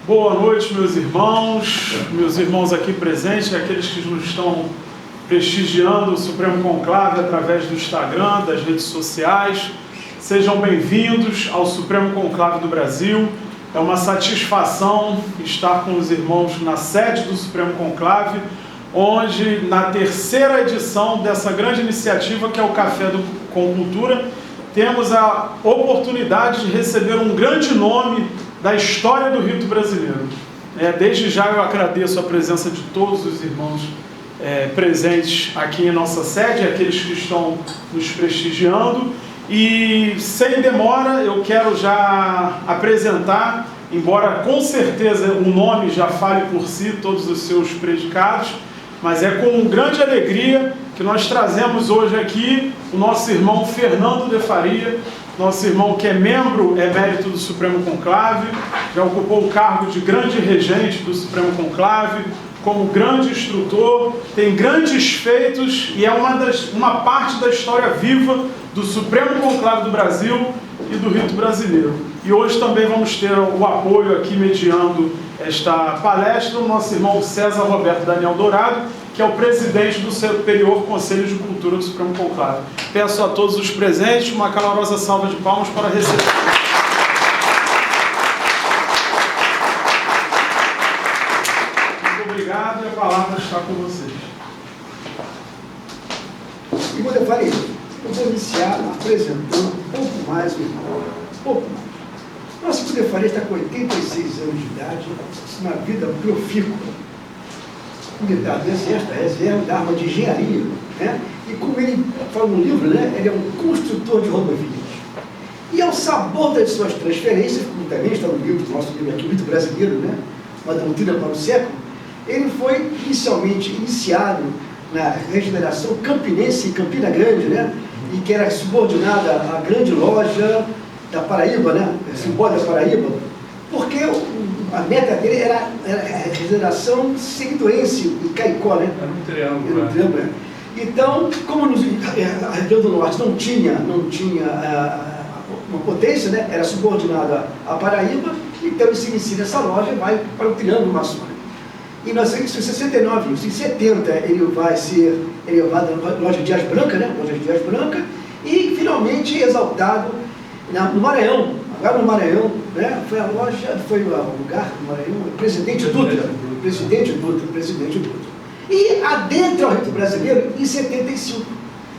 Boa noite, meus irmãos aqui presentes, aqueles que nos estão prestigiando o Supremo Conclave através do Instagram, das redes sociais. Sejam bem-vindos ao Supremo Conclave do Brasil. É uma satisfação estar com os irmãos na sede do Supremo Conclave, onde, na terceira edição dessa grande iniciativa, que é o Café com Cultura, temos a oportunidade de receber um grande nome da história do rito brasileiro. Desde já eu agradeço a presença de todos os irmãos presentes aqui em nossa sede, aqueles que estão nos prestigiando. E, sem demora, eu quero já apresentar, embora com certeza o nome já fale por si, todos os seus predicados, mas é com grande alegria que nós trazemos hoje aqui o nosso irmão Fernando de Faria, nosso irmão que é membro emérito do Supremo Conclave, já ocupou o cargo de grande regente do Supremo Conclave, como grande instrutor, tem grandes feitos e é uma parte da história viva do Supremo Conclave do Brasil e do rito brasileiro. E hoje também vamos ter o apoio aqui, mediando esta palestra, do nosso irmão César Roberto Daniel Dourado, que é o presidente do Superior Conselho de Cultura do Supremo Conclave. Peço a todos os presentes uma calorosa salva de palmas para receber. Muito obrigado e a palavra está com vocês. Irmão de Faria, eu vou iniciar apresentando um pouco mais o irmão. Nosso irmão de Faria está com 86 anos de idade, uma vida profícua. Militar do Exército, reserva da arma de engenharia, né? E como ele fala no livro, né? Ele é um construtor de rodovias. E ao sabor das suas transferências, como também está no livro, nosso livro aqui, o Rito Brasileiro, né? Uma doutrina para o século, ele foi inicialmente iniciado na regeneração campinense em Campina Grande, né? E que era subordinada à grande loja da Paraíba, né? Simbólica da Paraíba, porque a meta dele era a regeneração seguidoense em Caicó, né? Era um triângulo. Né? Então, como a região do norte não tinha uma potência, né? Era subordinada à Paraíba, então ele se inicia nessa loja e vai para o Triângulo Maçônico. E em 1969, em 70, ele vai ser elevado à loja de Dias Branca, né? Loja de Dias Branca, e finalmente exaltado no Maranhão. Agora no Maranhão, né? Foi o lugar do Maranhão, Presidente Dutra. E adentra ao rito brasileiro em 75,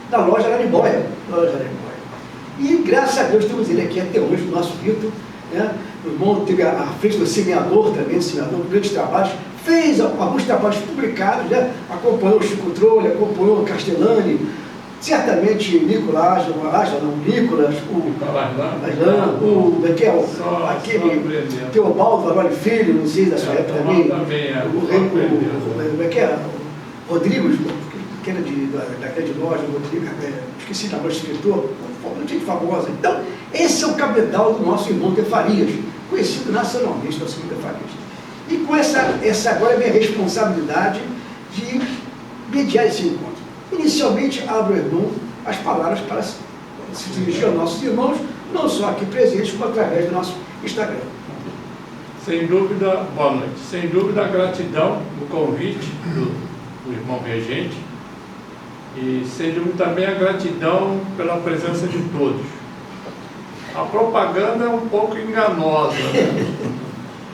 na loja Araribóia. E graças a Deus temos ele aqui até hoje, no nosso rito, né? O irmão teve à frente do semeador também, grandes trabalhos, fez alguns trabalhos publicados, né? Acompanhou o Chico Trolli, acompanhou o Castellani, certamente Nicolas, o Teobaldo Valori Filho, não sei da sua época também, Rodrigo, que era da grande loja, esqueci da voz escritor, gente famosa. Então, esse é o cabedal do nosso irmão de Farias, conhecido nacionalmente, nosso irmão de Farias. E com essa agora é minha responsabilidade de mediar esse encontro. Inicialmente, abro, irmão, as palavras para se dirigir aos nossos irmãos, não só aqui presentes, como através do nosso Instagram. Sem dúvida, boa noite. Sem dúvida, a gratidão do convite do irmão regente e sem dúvida também a gratidão pela presença de todos. A propaganda é um pouco enganosa, né?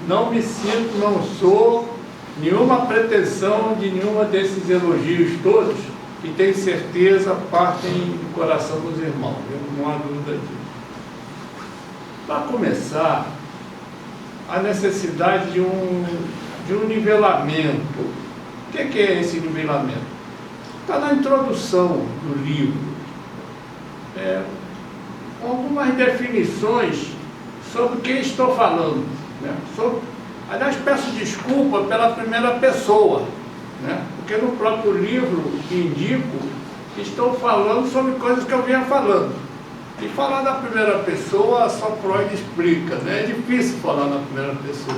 Não me sinto, não sou nenhuma pretensão de nenhuma desses elogios todos, e tenho certeza partem do coração dos irmãos, não há dúvida disso. Para começar, a necessidade de um nivelamento. O que é esse nivelamento? Está na introdução do livro. Algumas definições sobre o que estou falando, né? Aliás, peço desculpa pela primeira pessoa, né? Porque no próprio livro indico que estou falando sobre coisas que eu vinha falando. E falar da primeira pessoa, só Freud explica, né? É difícil falar na primeira pessoa.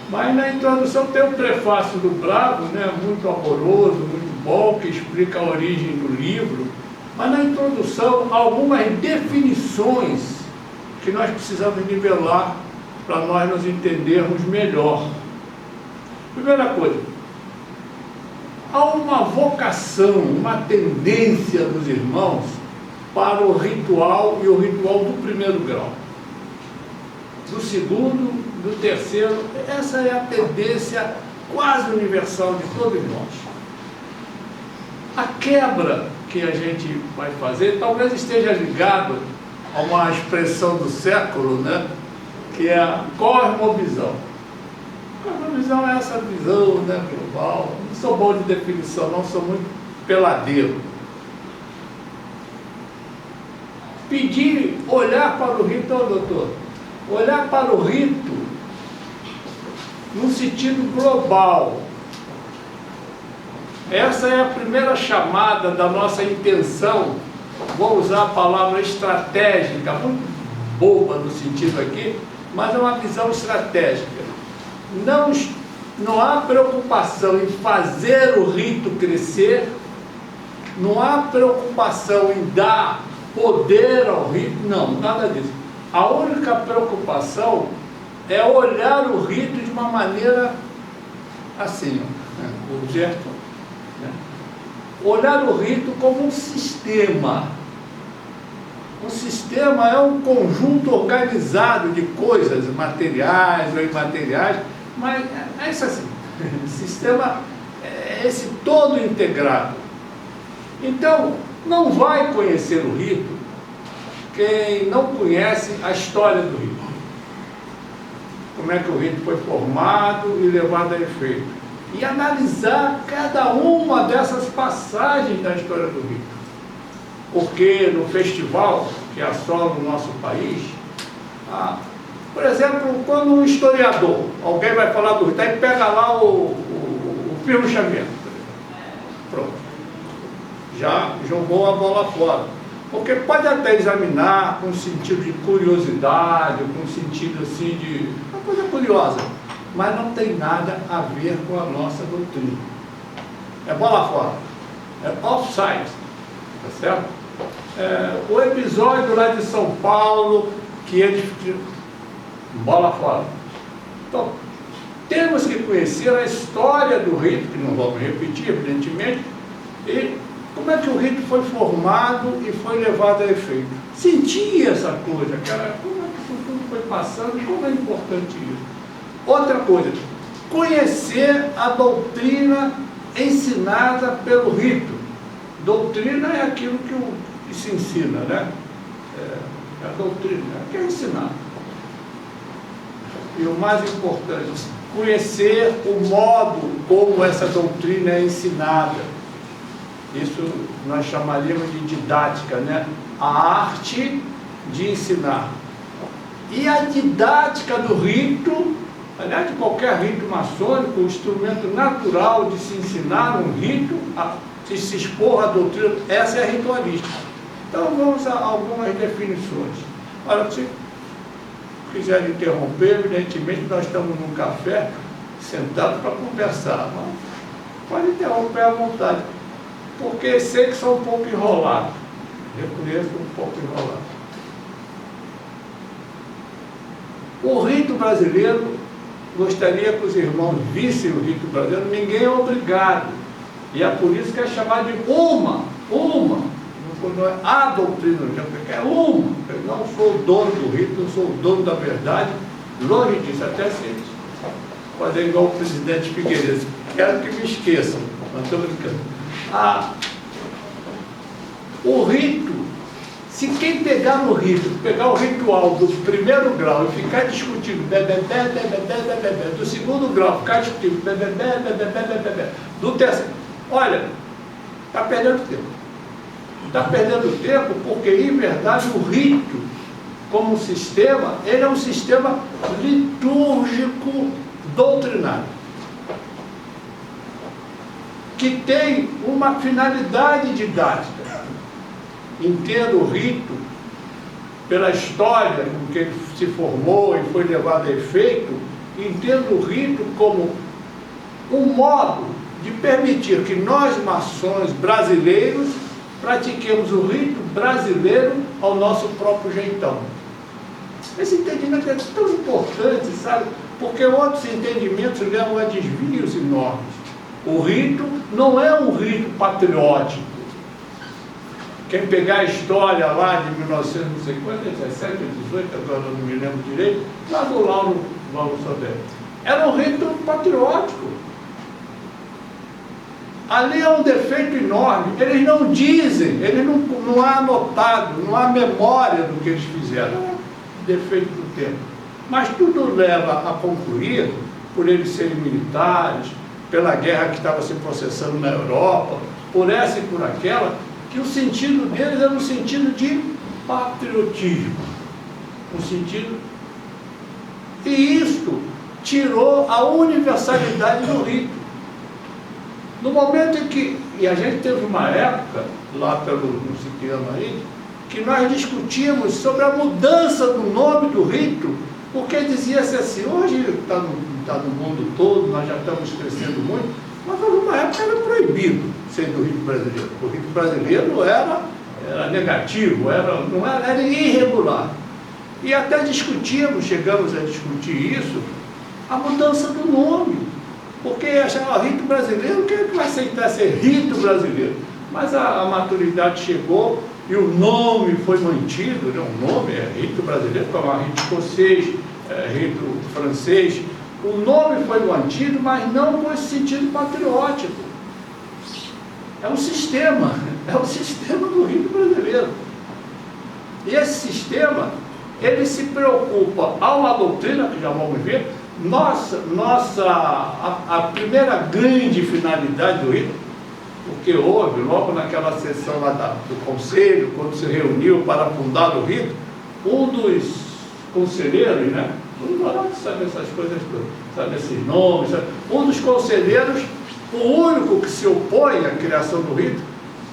Mas na introdução tem o prefácio do Bravo, né? Muito amoroso, muito bom, que explica a origem do livro. Mas na introdução, algumas definições que nós precisamos nivelar para nós nos entendermos melhor. Primeira coisa, há uma vocação, uma tendência dos irmãos para o ritual, e o ritual do primeiro grau, do segundo, do terceiro. Essa é a tendência quase universal de todos nós. A quebra que a gente vai fazer talvez esteja ligado a uma expressão do século, né? Que é a cosmovisão. A cosmovisão é essa visão, né, global. Não sou bom de definição, não sou muito peladeiro. Pedir, olhar para o rito, doutor, olhar para o rito num sentido global. Essa é a primeira chamada da nossa intenção. Vou usar a palavra estratégica, muito boba no sentido aqui, mas é uma visão estratégica. Não há preocupação em fazer o rito crescer, não há preocupação em dar poder ao rito, não, nada disso. A única preocupação é olhar o rito de uma maneira assim, o gesto, né? Olhar o rito como um sistema. Um sistema é um conjunto organizado de coisas materiais ou imateriais, mas é isso assim. O sistema é esse todo integrado. Então, não vai conhecer o rito quem não conhece a história do rito. Como é que o rito foi formado e levado a efeito. E analisar cada uma dessas passagens da história do rito. Porque no festival que assola o nosso país, por exemplo, quando um historiador, alguém vai falar do rito, aí pega lá o Firmo Xavier. Pronto. Já jogou a bola fora. Porque pode até examinar com sentido de curiosidade, com sentido assim de uma coisa curiosa, mas não tem nada a ver com a nossa doutrina. É bola fora. É offside. Tá certo? O episódio lá de São Paulo, que é de bola fora. Então, temos que conhecer a história do rito, que não vamos repetir, evidentemente, e como é que o rito foi formado e foi levado a efeito. Sentir essa coisa, cara, como é que isso tudo foi passando e como é importante isso. Outra coisa, conhecer a doutrina ensinada pelo rito. Doutrina é aquilo que se ensina, né? É a doutrina, que é ensinar. E o mais importante, conhecer o modo como essa doutrina é ensinada. Isso nós chamaríamos de didática, né? A arte de ensinar. E a didática do rito, aliás, de qualquer rito maçônico, o instrumento natural de se ensinar um rito, de se expor à doutrina, essa é a ritualística. Então vamos a algumas definições. Olha, se quiser interromper, evidentemente nós estamos num café, sentados para conversar. Mas pode interromper à vontade, porque sei que sou um pouco enrolado. Reconheço um pouco enrolado. O rito brasileiro, gostaria que os irmãos vissem o rito brasileiro, ninguém é obrigado. E é por isso que é chamado de uma, não é a doutrina, é uma. Eu não sou o dono do rito, não sou o dono da verdade, longe disso, até se fazer igual o presidente Figueiredo. Quero que me esqueçam, não estou brincando. O rito, se quem pegar no rito, pegar o ritual do primeiro grau e ficar discutindo do segundo grau, ficar discutindo do terceiro, olha, está perdendo tempo. Está perdendo tempo porque, em verdade, o rito, como sistema, ele é um sistema litúrgico doutrinário, que tem uma finalidade didática. Entenda o rito pela história com que ele se formou e foi levado a efeito. Entenda o rito como um modo de permitir que nós, maçons brasileiros, pratiquemos o rito brasileiro ao nosso próprio jeitão. Esse entendimento é tão importante, sabe? Porque outros entendimentos levam a desvios enormes. O rito não é um rito patriótico. Quem pegar a história lá de 1950, 17, 18, agora não me lembro direito, lá do Lauro Sodré, era um rito patriótico. Ali é um defeito enorme. Eles não dizem, eles não há anotado, não há memória do que eles fizeram. É defeito do tempo. Mas tudo leva a concluir, por eles serem militares, pela guerra que estava se processando na Europa, por essa e por aquela, que o sentido deles era um sentido de patriotismo. Um sentido... E isto tirou a universalidade do rito. No momento em que, e a gente teve uma época, lá pelo não sei que ano aí, que nós discutíamos sobre a mudança do nome do rito, porque dizia-se assim, hoje está no mundo todo, nós já estamos crescendo muito, mas numa época era proibido ser do rito brasileiro. O rito brasileiro era negativo, era irregular. E até discutíamos, chegamos a discutir isso, a mudança do nome. Porque achava rito brasileiro, quem é que vai aceitar ser rito brasileiro? Mas a maturidade chegou e o nome foi mantido, né? O nome é rito brasileiro, como é rito escocês, rito francês. O nome foi mantido, mas não com esse sentido patriótico. É um sistema do rito brasileiro. E esse sistema, ele se preocupa, há uma doutrina, que já vamos ver, a primeira grande finalidade do rito, porque houve, logo naquela sessão lá do conselho, quando se reuniu para fundar o rito, um dos conselheiros, né? Sabe essas coisas todas, sabe esses nomes, sabe? Um dos conselheiros, o único que se opõe à criação do rito,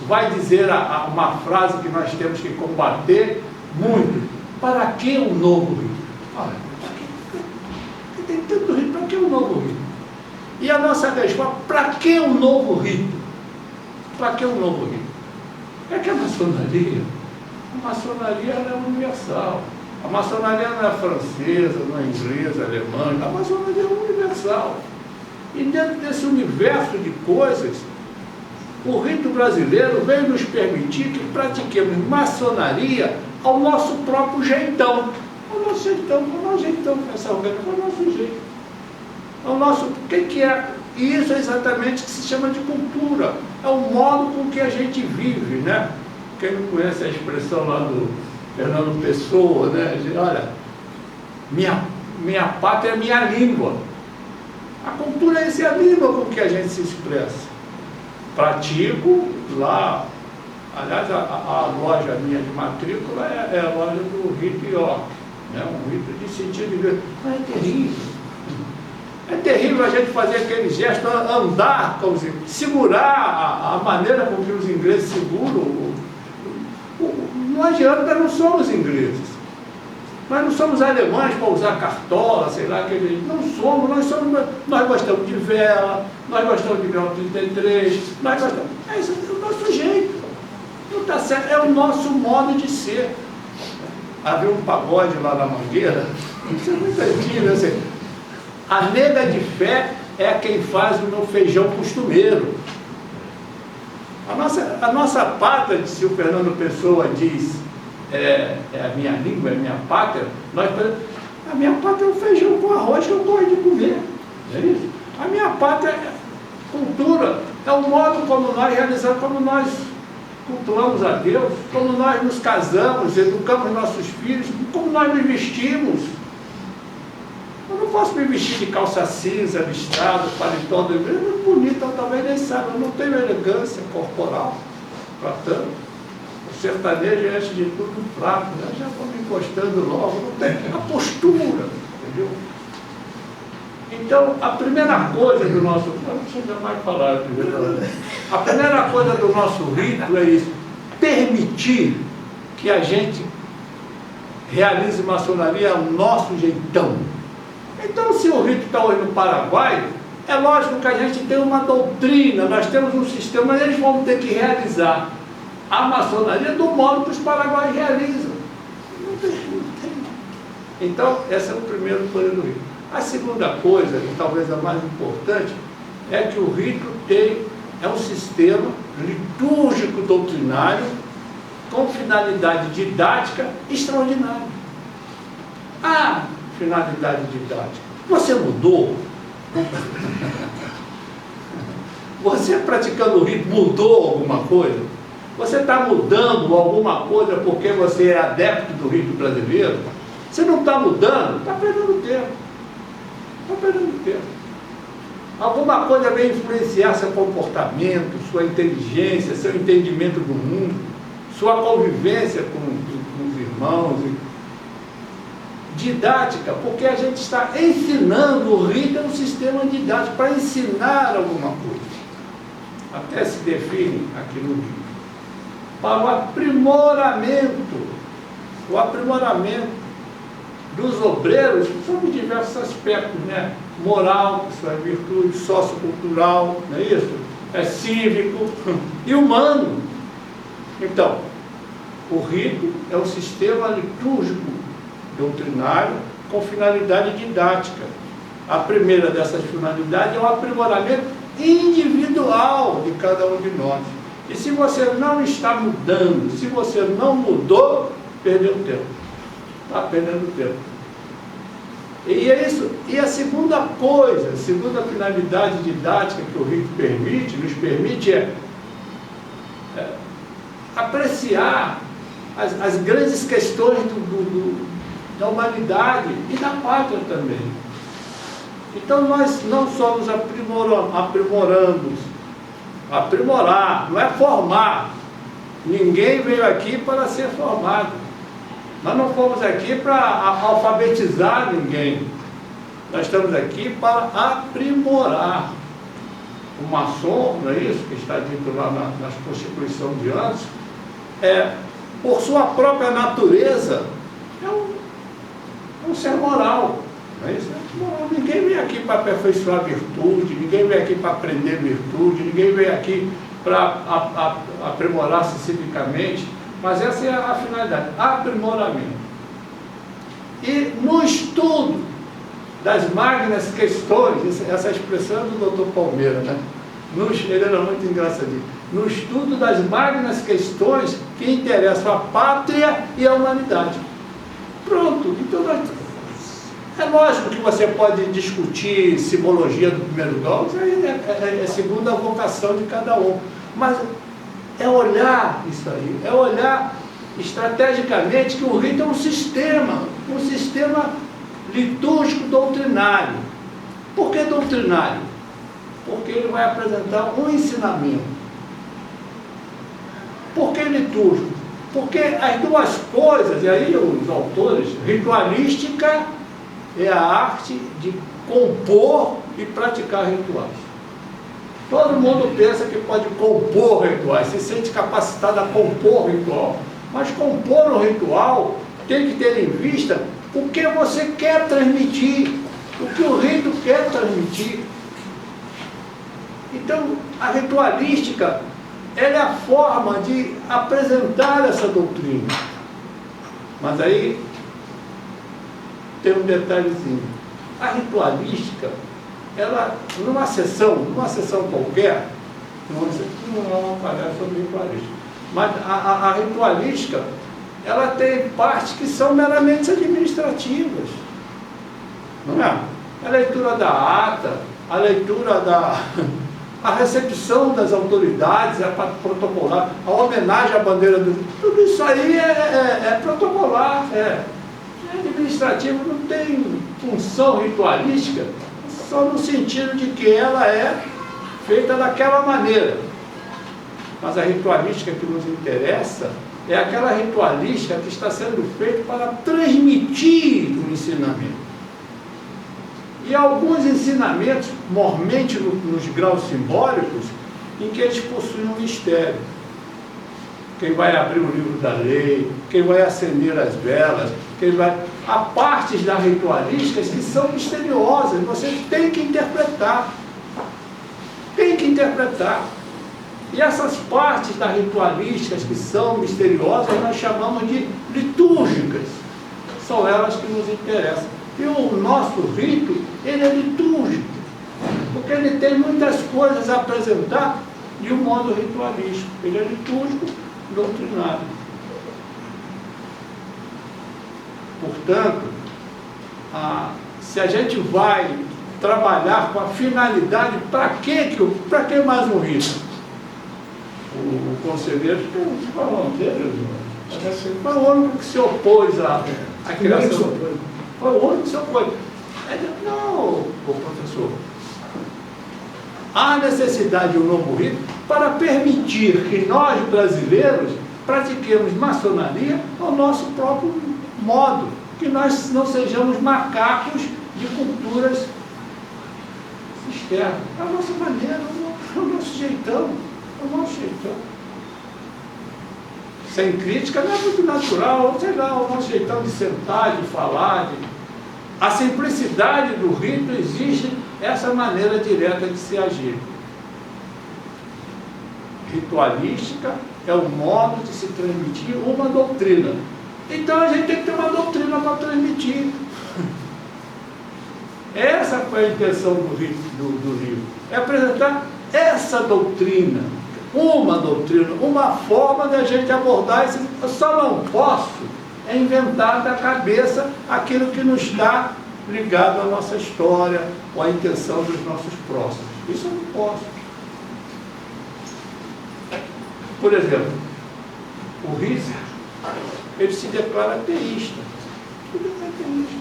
vai dizer uma frase que nós temos que combater muito: para que um novo rito? Olha, tem tanto rito, para que um novo rito? E a nossa resposta, para que um novo rito? Para que um novo rito? É que a maçonaria ela é universal. A maçonaria não é francesa, não é inglesa, alemã, a maçonaria é universal. E dentro desse universo de coisas, o rito brasileiro veio nos permitir que pratiquemos maçonaria ao nosso próprio jeitão. O nosso jeitão essa organização, é o nosso jeito. É o nosso, o que é? E isso é exatamente o que se chama de cultura. É o modo com que a gente vive, né? Quem não conhece a expressão lá do Fernando Pessoa, né? Diz, olha, minha pátria é minha língua. A cultura é essa, é a língua com que a gente se expressa. Pratico lá, aliás, a loja minha de matrícula é a loja do Rito York. Né? Um rito de sentido de... Mas é terrível. É terrível a gente fazer aquele gesto, andar, como se, segurar a maneira com que os ingleses seguram. Não adianta, não somos ingleses. Nós não somos alemães para usar cartola, sei lá, não somos, nós gostamos de vela, nós gostamos de vela 33, nós gostamos... Esse é o nosso jeito. Não está certo, é o nosso modo de ser. Havia um pagode lá na Mangueira, isso é muito antigo, assim, a nega de fé é quem faz o meu feijão costumeiro. A nossa pátria, se o Fernando Pessoa diz, é a minha língua, é a minha pátria, a minha pátria é o feijão com arroz que eu gosto de comer. É isso? A minha pátria é cultura, é o modo como nós realizamos, como nós cultuamos a Deus, como nós nos casamos, educamos nossos filhos, como nós nos vestimos. Eu não posso me vestir de calça cinza, listrado, paletó do igreja, muito bonito, eu talvez nem saiba, eu não tenho elegância corporal para tanto. O sertanejo é, antes de tudo, um prato, né? Já vou me encostando logo, não tem a postura, entendeu? Então, a primeira coisa do nosso... Não precisa mais falar. A primeira coisa do nosso rito é isso, permitir que a gente realize maçonaria ao nosso jeitão. Então, se o rito está hoje no Paraguai, é lógico que a gente tem uma doutrina, nós temos um sistema, mas eles vão ter que realizar a maçonaria do modo que os paraguaios realizam. Não tem. Então, essa é o primeiro poder do rito. A segunda coisa, e talvez a mais importante, é que o rito é um sistema litúrgico doutrinário com finalidade didática extraordinária. A finalidade didática. Você mudou? Você praticando o rito mudou alguma coisa? Você está mudando alguma coisa porque você é adepto do rito brasileiro? Você não está mudando? Está perdendo tempo. Está perdendo tempo. Alguma coisa vem influenciar seu comportamento, sua inteligência, seu entendimento do mundo, sua convivência com os irmãos. Didática, porque a gente está ensinando, o rito é um sistema didático para ensinar alguma coisa. Até se define aqui no livro. Para o aprimoramento dos obreiros sobre diversos aspectos, né? Moral, sua virtude, sociocultural, não é isso? É cívico e humano. Então, o rito é um sistema litúrgico doutrinário com finalidade didática. A primeira dessas finalidades é o aprimoramento individual de cada um de nós. E se você não está mudando, se você não mudou, perdeu tempo. Está perdendo tempo. E é isso. E a segunda coisa, a segunda finalidade didática que o rito nos permite é apreciar as grandes questões da humanidade e da pátria também. Então nós não só nos aprimorar, não é formar. Ninguém veio aqui para ser formado. Nós não fomos aqui para alfabetizar ninguém. Nós estamos aqui para aprimorar. O maçom, não é isso que está dito lá nas Constituição de antes, por sua própria natureza, é um ser moral. Não é isso? Ninguém veio aqui para aperfeiçoar virtude, ninguém veio aqui para aprender virtude, ninguém veio aqui para aprimorar-se civicamente, mas essa é a finalidade, aprimoramento. E no estudo das magnas questões, essa expressão é do Dr. Palmeira, né? Ele era muito engraçadinho. No estudo das magnas questões que interessam a pátria e a humanidade. Pronto, então é lógico que você pode discutir simbologia do primeiro grau, isso aí é segundo a vocação de cada um. Mas é olhar isso aí, é olhar estrategicamente que o rito é um sistema litúrgico doutrinário. Por que doutrinário? Porque ele vai apresentar um ensinamento. Por que litúrgico? Porque as duas coisas, e aí os autores, ritualística é a arte de compor e praticar rituais. Todo mundo pensa que pode compor rituais, se sente capacitado a compor ritual. Mas compor um ritual tem que ter em vista o que você quer transmitir, o que o rito quer transmitir. Então, a ritualística, ela é a forma de apresentar essa doutrina. Mas aí tem um detalhezinho. A ritualística, ela, numa sessão qualquer, não aparece sobre ritualística, mas a ritualística, ela tem partes que são meramente administrativas, não é? A leitura da ata, a leitura a recepção das autoridades, para protocolar, a homenagem à bandeira tudo isso aí é protocolar, é administrativo, não tem função ritualística, só no sentido de que ela é feita daquela maneira. Mas a ritualística que nos interessa é aquela ritualística que está sendo feita para transmitir o ensinamento. E alguns ensinamentos, mormente nos graus simbólicos, em que eles possuem um mistério. Quem vai abrir o livro da lei, quem vai acender as velas, há partes da ritualística que são misteriosas, você tem que interpretar. Tem que interpretar. E essas partes da ritualística que são misteriosas, nós chamamos de litúrgicas. são elas que nos interessam. E o nosso rito, ele é litúrgico, porque ele tem muitas coisas a apresentar de um modo ritualístico. Ele é litúrgico, doutrinário. Portanto, se a gente vai trabalhar com a finalidade, para que mais um rito? O conselheiro falou dele, foi o único que se opôs à criação. Foi o único que se opôs. Ele disse, não, professor, há necessidade de um novo rito para permitir que nós, brasileiros, pratiquemos maçonaria ao nosso próprio modo, que nós não sejamos macacos de culturas externas. É a nossa maneira, é o nosso jeitão, é o nosso jeitão. Sem crítica, não é muito natural, sei lá, o nosso jeitão de sentar, de falar, a simplicidade do rito exige essa maneira direta de se agir. Ritualística é o modo de se transmitir uma doutrina. Então a gente tem que ter uma doutrina para transmitir. Essa foi a intenção do livro. É apresentar essa doutrina, uma forma de a gente abordar isso. Eu só não posso inventar da cabeça aquilo que nos está ligado à nossa história ou à intenção dos nossos próximos. Isso eu não posso. Por exemplo, o Riesler, ele se declara ateísta. Ele é ateísta.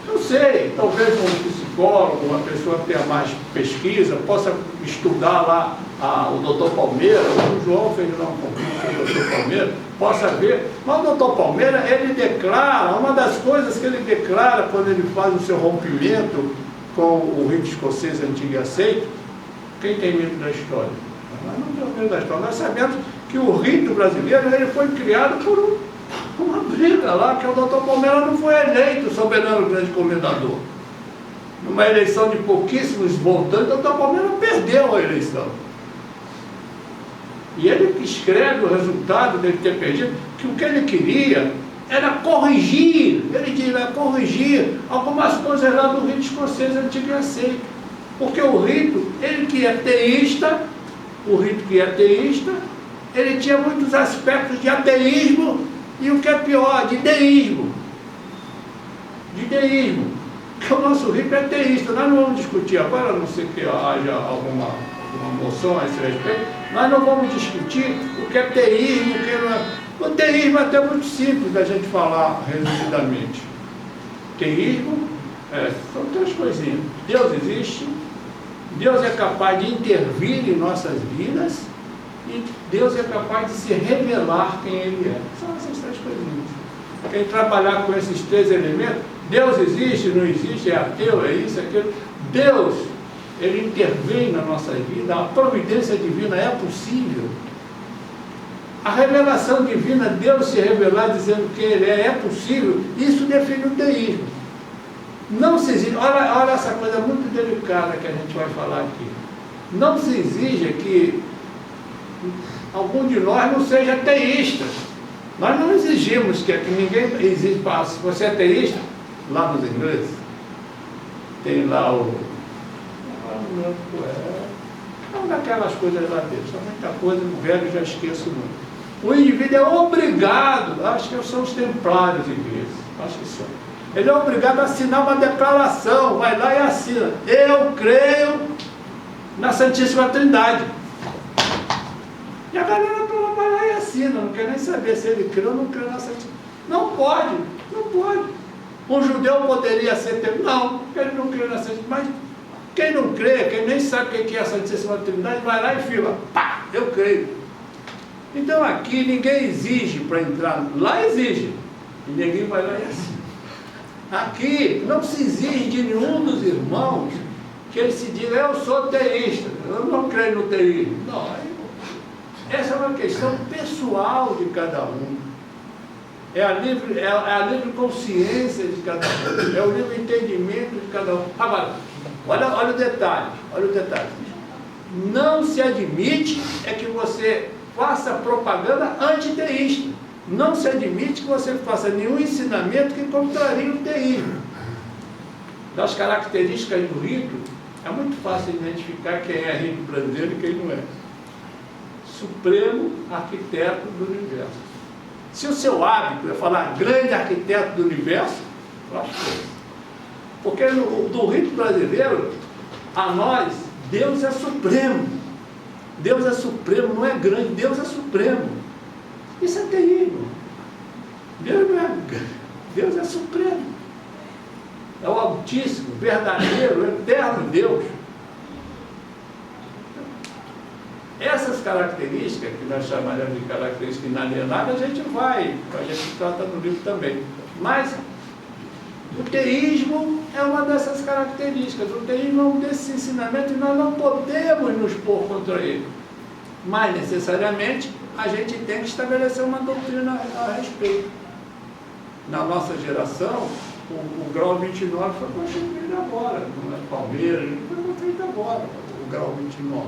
Não sei, talvez um psicólogo, uma pessoa que tenha mais pesquisa, possa estudar lá o doutor Palmeira, o João fez lá um pouquinho sobre o doutor Palmeira, possa ver. Mas o doutor Palmeira, ele declara, uma das coisas que ele declara quando ele faz o seu rompimento com o rito escocês antigo e aceito, quem tem medo da história? Nós não temos medo da história. Nós sabemos que o rito brasileiro ele foi criado por uma briga lá, que o doutor Palmeira não foi eleito soberano grande comendador. Numa eleição de pouquíssimos votantes, o doutor Palmeira perdeu a eleição. E ele escreve o resultado dele ter perdido, que o que ele queria era corrigir, ele diria corrigir algumas coisas lá do rito escocês antigo e aceito. Porque o rito, ele que é teísta, ele tinha muitos aspectos de ateísmo e o que é pior, de deísmo. Porque o nosso rito é teísta. Nós não vamos discutir agora, a não ser que haja alguma moção a esse respeito, nós não vamos discutir o que é teísmo, o que não é. O teísmo é até muito simples da gente falar resumidamente. Teísmo são três coisinhas. Deus existe, Deus é capaz de intervir em nossas vidas e Deus é capaz de se revelar quem Ele é. São essas três coisinhas. Quem trabalhar com esses três elementos, Deus existe, não existe, é ateu, é isso, é aquilo. Deus, Ele intervém na nossa vida, a providência divina é possível. A revelação divina, Deus se revelar dizendo que Ele é possível, isso define o teísmo. Não se exige, olha essa coisa muito delicada que a gente vai falar aqui. Não se exige que algum de nós não seja teísta. Nós não exigimos que ninguém exige, se você é teísta, lá nos ingleses, tem lá uma daquelas coisas lá deles, só muita coisa, o velho já esqueço muito. O indivíduo é obrigado, acho que são os templários ingleses, acho que são. Ele é obrigado a assinar uma declaração, vai lá e assina. Eu creio na Santíssima Trindade. E a galera toda vai lá e assina, não quer nem saber se ele crê ou não crê na Santíssima. Não pode. Um judeu poderia ser, não, ele não crê na Santíssima. Mas quem não crê, quem nem sabe o que é a Santíssima Trindade, vai lá e fila, pá, eu creio. Então aqui ninguém exige para entrar, lá exige, e ninguém vai lá e assina. Aqui não se exige de nenhum dos irmãos que ele se diga, eu sou teísta, eu não creio no teísmo. Não, essa é uma questão pessoal de cada um. É a livre consciência de cada um, é o livre entendimento de cada um. Agora, olha o detalhe. Não se admite é que você faça propaganda antiteísta. não se admite que você faça nenhum ensinamento que contrarie o teísmo. Das características do rito, é muito fácil identificar quem é rito brasileiro e quem não é. Supremo arquiteto do universo. Se o seu hábito é falar grande arquiteto do universo, eu acho que é. Porque do rito brasileiro, a nós, Deus é supremo. Deus é supremo, não é grande, Deus é supremo. Isso é terrível. Deus não é grande, Deus é supremo. É o Altíssimo, verdadeiro, eterno Deus. Essas características, que nós chamaremos de características inalienáveis, a gente trata no livro também. Mas o teísmo é uma dessas características. O teísmo é um desses ensinamentos e nós não podemos nos pôr contra ele. Mas, necessariamente, a gente tem que estabelecer uma doutrina a respeito. Na nossa geração, o grau 29 foi construído agora, não é Palmeiras, foi construído agora, o grau 29.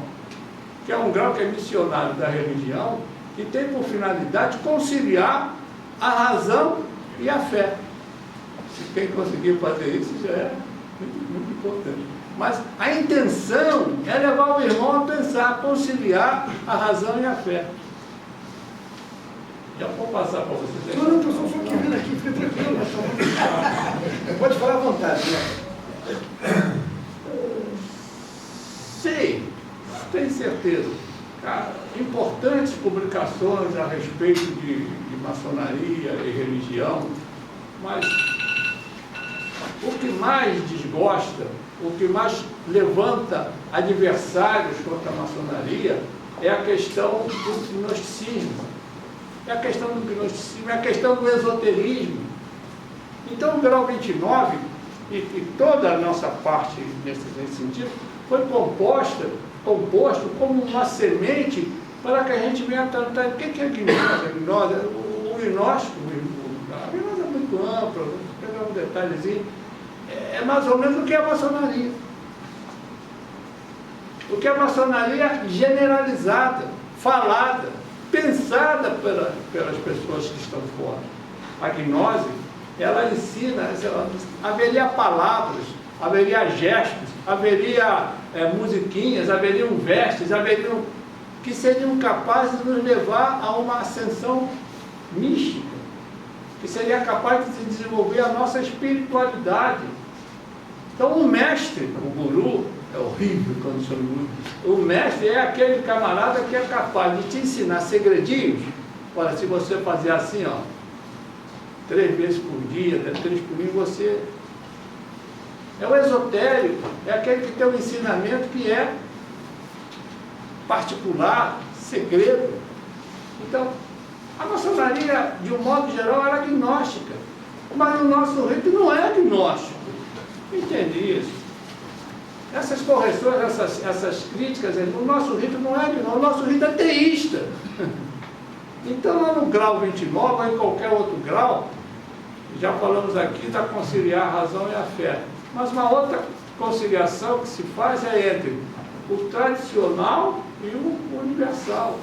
Que é um grau que é missionário da religião e tem por finalidade conciliar a razão e a fé. Se quem conseguir fazer isso já é muito, muito importante. Mas a intenção é levar o irmão a pensar, a conciliar a razão e a fé. Já vou passar para vocês. Não, estou só vendo aqui, fica tranquilo. Pode falar à vontade, né? Sim, tenho certeza. Cara, importantes publicações a respeito de maçonaria e religião, mas o que mais desgosta, o que mais levanta adversários contra a maçonaria é a questão do gnosticismo. É a questão do gnosticismo, é a questão do esoterismo. Então o grau 29 e toda a nossa parte nesse sentido foi composto como uma semente para que a gente venha tratar. O que é gnose? O gnóstico, a gnose é muito ampla, vou pegar um detalhezinho, é mais ou menos o que é a maçonaria. O que é a maçonaria generalizada, falada, pensada pelas pessoas que estão fora. A gnose, ela ensina, haveria palavras, haveria gestos, haveria musiquinhas, haveriam vestes, que seriam capazes de nos levar a uma ascensão mística, que seria capaz de desenvolver a nossa espiritualidade. Então o mestre, o guru, é horrível quando chama guru, o mestre é aquele camarada que é capaz de te ensinar segredinhos. Olha, se você fazer assim, ó, 3 vezes por dia, 3 por dia, você... É o esotérico, é aquele que tem um ensinamento que é particular, segredo. Então, a maçonaria, de um modo geral, era agnóstica, mas o nosso rito não é agnóstico. Entendi isso. Essas correções, essas críticas, o nosso rito não é agnóstico, o nosso rito é teísta. Então, lá no grau 29, ou em qualquer outro grau, já falamos aqui da conciliar a razão e a fé. Mas uma outra conciliação que se faz é entre o tradicional e o universal.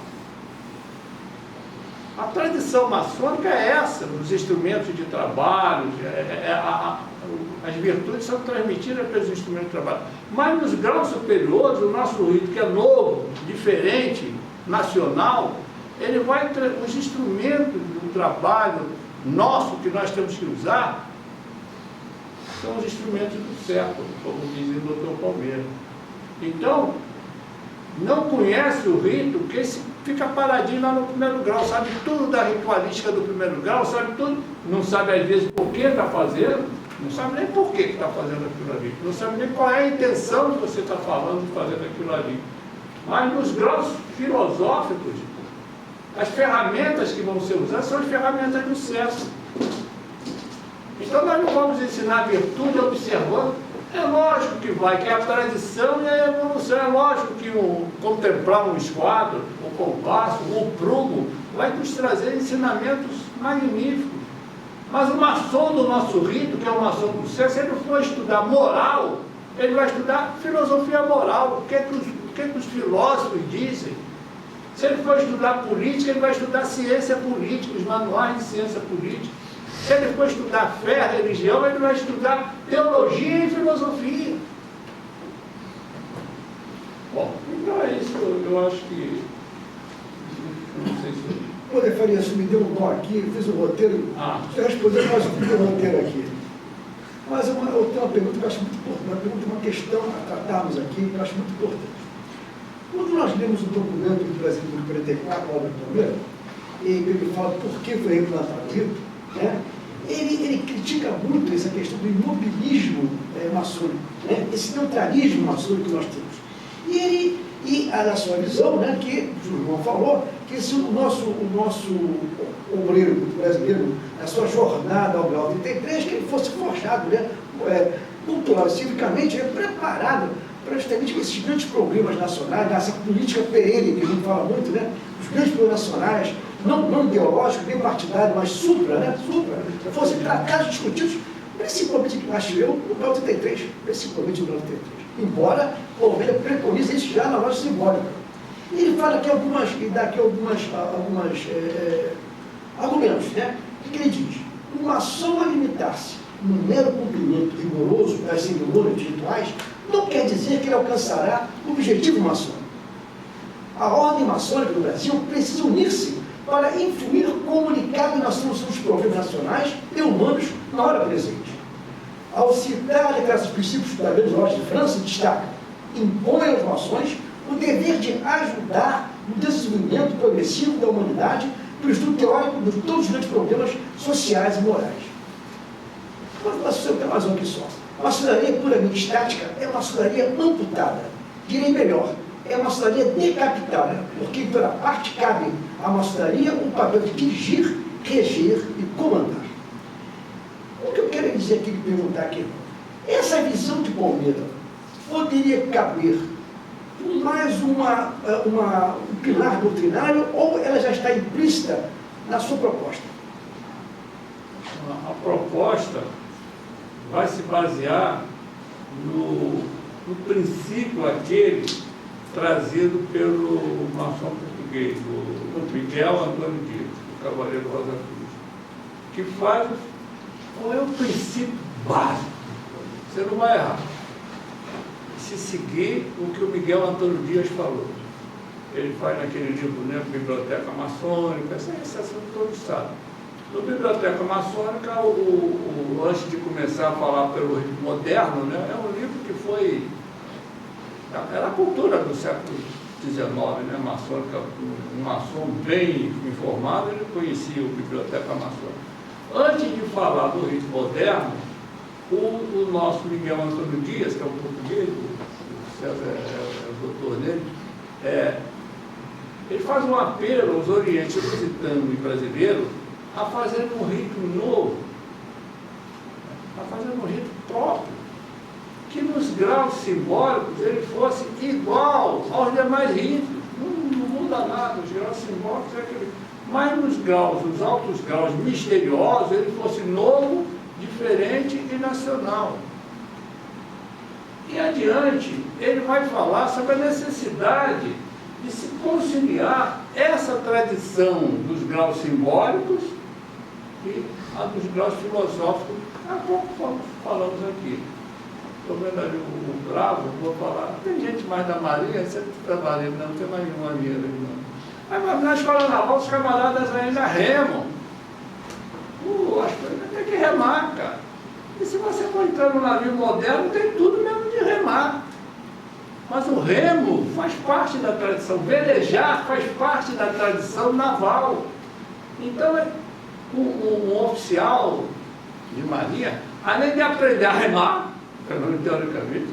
A tradição maçônica é essa, os instrumentos de trabalho, as virtudes são transmitidas pelos instrumentos de trabalho. Mas nos graus superiores, o nosso rito, que é novo, diferente, nacional, ele vai, os instrumentos do trabalho nosso que nós temos que usar, são os instrumentos do século, como diz o Dr. Palmeira. Então, não conhece o rito, que fica paradinho lá no primeiro grau, sabe tudo da ritualística do primeiro grau, sabe tudo, não sabe às vezes por que está fazendo, não sabe nem por que está fazendo aquilo ali, não sabe nem qual é a intenção que você está falando de fazendo aquilo ali. Mas nos graus filosóficos, as ferramentas que vão ser usadas são as ferramentas do sucesso. Então nós não vamos ensinar a virtude observando. É lógico que vai, que é a tradição e a evolução. É lógico que contemplar um esquadro, o compasso, o prumo, vai nos trazer ensinamentos magníficos. Mas o maçom do nosso rito, que é o maçom do céu, se ele não for estudar moral, ele vai estudar filosofia moral. O que é que os filósofos dizem? Se ele for estudar política, ele vai estudar ciência política, os manuais de ciência política. Se ele for estudar fé, religião, ele vai estudar teologia e filosofia. Bom, então é isso, eu acho que... Não sei se... Pô, Farias, me deu um nó aqui, eu fiz um roteiro, você respondeu quase tudo o roteiro aqui. Mas eu tenho uma pergunta que eu acho muito importante, uma questão a tratarmos aqui, que eu acho muito importante. Quando nós lemos o documento do Brasil do 44, a obra primeira, e ele fala por que foi reimplantado o rito, né? Ele critica muito essa questão do imobilismo maçônico, né? Esse neutralismo maçônico que nós temos. E a sua visão, né, que o João falou, que se o nosso obreiro brasileiro, na sua jornada ao grau 33, que ele fosse forjado, né, cultural e civicamente, preparado para justamente esses grandes problemas nacionais, essa política perene, que a gente fala muito, né, os grandes problemas nacionais, não ideológicos, nem partidários, mas fossem tratados, discutidos, principalmente, acho eu, no grau 33, principalmente no grau 33. Embora a Ovelha preconize isso já na loja simbólica. E ele fala aqui alguns argumentos, né? O que ele diz? O maçom a limitar-se no mero cumprimento rigoroso das cerimônias rituais não quer dizer que ele alcançará o objetivo maçônico. A ordem maçônica do Brasil precisa unir-se para influir comunicado na solução dos problemas nacionais e humanos na hora presente. Ao citar a declaração dos princípios da Grande Loja de França, destaca: impõe aos maçons o dever de ajudar no desenvolvimento progressivo da humanidade pelo estudo teórico de todos os grandes problemas sociais e morais. Mas eu tenho mais um aqui só. A maçonaria puramente estática é uma maçonaria amputada. Direi melhor, é uma maçonaria decapitada, porque em toda parte cabe à maçonaria um papel de dirigir, reger e comandar. O que eu quero dizer aqui, perguntar aqui, essa visão de Palmeira poderia caber mais um pilar doutrinário ou ela já está implícita na sua proposta? A proposta vai se basear no princípio aquele trazido pelo maçom português, o Miguel Antônio Dias, o Cavaleiro Rosa Cruz, que faz qual é o princípio básico. Você não vai errar. Se seguir o que o Miguel Antônio Dias falou. Ele faz naquele livro, né, Biblioteca Maçônica, essa assunto todos sabem. No Biblioteca Maçônica, antes de começar a falar pelo rito moderno, né, é um livro que foi... Era a cultura do século XIX, né, maçônica. Um maçom bem informado, ele conhecia o Biblioteca Maçônica. Antes de falar do rito moderno, o nosso Miguel Antônio Dias, que é um português, o César é o doutor nele, ele faz um apelo aos orientes lusitanos e brasileiros a fazer um rito novo, a fazer um rito próprio, que nos graus simbólicos ele fosse igual aos demais ritos, não muda nada, os graus simbólicos é aquele... Mas nos graus, os altos graus misteriosos, ele fosse novo, diferente e nacional. E adiante, ele vai falar sobre a necessidade de se conciliar essa tradição dos graus simbólicos e a dos graus filosóficos. Há pouco falamos aqui. Estou vendo ali o Bravo, vou falar. Tem gente mais da Marinha, sempre trabalhei, não tem mais uma marinha ali, não. Mas na escola naval, os camaradas ainda remam. As coisas tem que remar, cara. E se você for entrar no navio moderno, tem tudo mesmo de remar. Mas o remo faz parte da tradição. Velejar faz parte da tradição naval. Então, um oficial de marinha, além de aprender a remar, pelo menos teoricamente,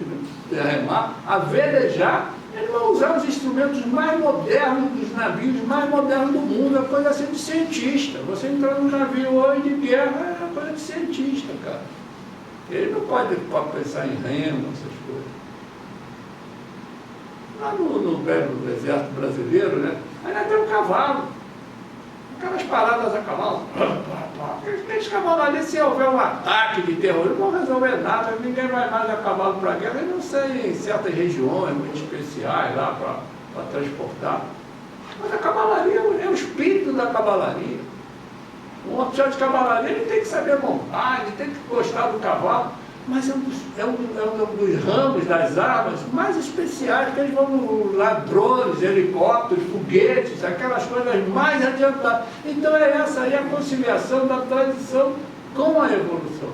né, a remar, a velejar, ele vai usar os instrumentos mais modernos dos navios, mais modernos do mundo. É coisa assim de cientista. Você entrar num navio hoje de guerra é coisa de cientista, cara. Ele não pode pensar em remo, essas coisas. Lá no velho exército brasileiro, né, ainda tem um cavalo. Aquelas paradas a cavalo. Aqueles cavalos ali, se houver um ataque de terror, não vão resolver nada. Ninguém vai mais a cavalo para a guerra. Eu não sei em certas regiões muito especiais lá para transportar. Mas a cavalaria é o espírito da cavalaria. Um oficial de cavalaria ele tem que saber montar, ele tem que gostar do cavalo, mas é um dos ramos das armas mais especiais, que eles vão lá, drones, helicópteros, foguetes, aquelas coisas mais adiantadas. Então é essa aí a conciliação da tradição com a evolução.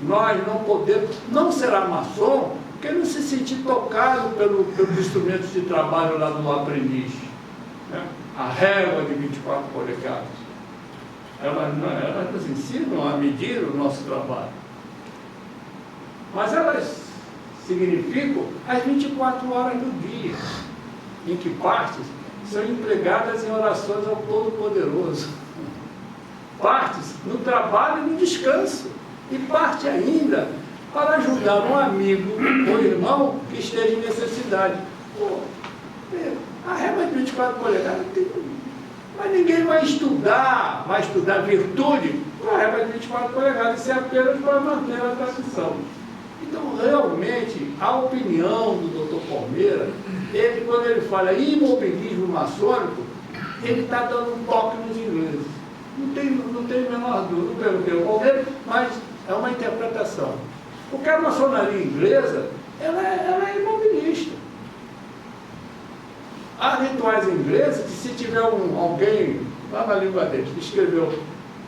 Nós não podemos, não será maçom, porque não se sentir tocado pelos instrumentos de trabalho lá do aprendiz, né? A régua de 24 polegadas. Elas nos ensinam a medir o nosso trabalho. Mas elas significam as 24 horas do dia, em que partes são empregadas em orações ao Todo-Poderoso. Partes no trabalho e no descanso. E parte ainda para ajudar um amigo ou irmão que esteja em necessidade. Pô, a régua de 24 polegadas mas ninguém vai estudar virtude com a régua de 24 polegadas, isso é apenas para manter a tradição. Então, realmente, a opinião do Dr. Palmeira, ele, quando ele fala imobilismo maçônico, ele está dando um toque nos ingleses. Não tem a menor dúvida, não perguntei ao Palmeira, mas é uma interpretação. Porque a maçonaria inglesa, ela é imobilista. Há rituais ingleses que, se tiver alguém lá na língua deles que escreveu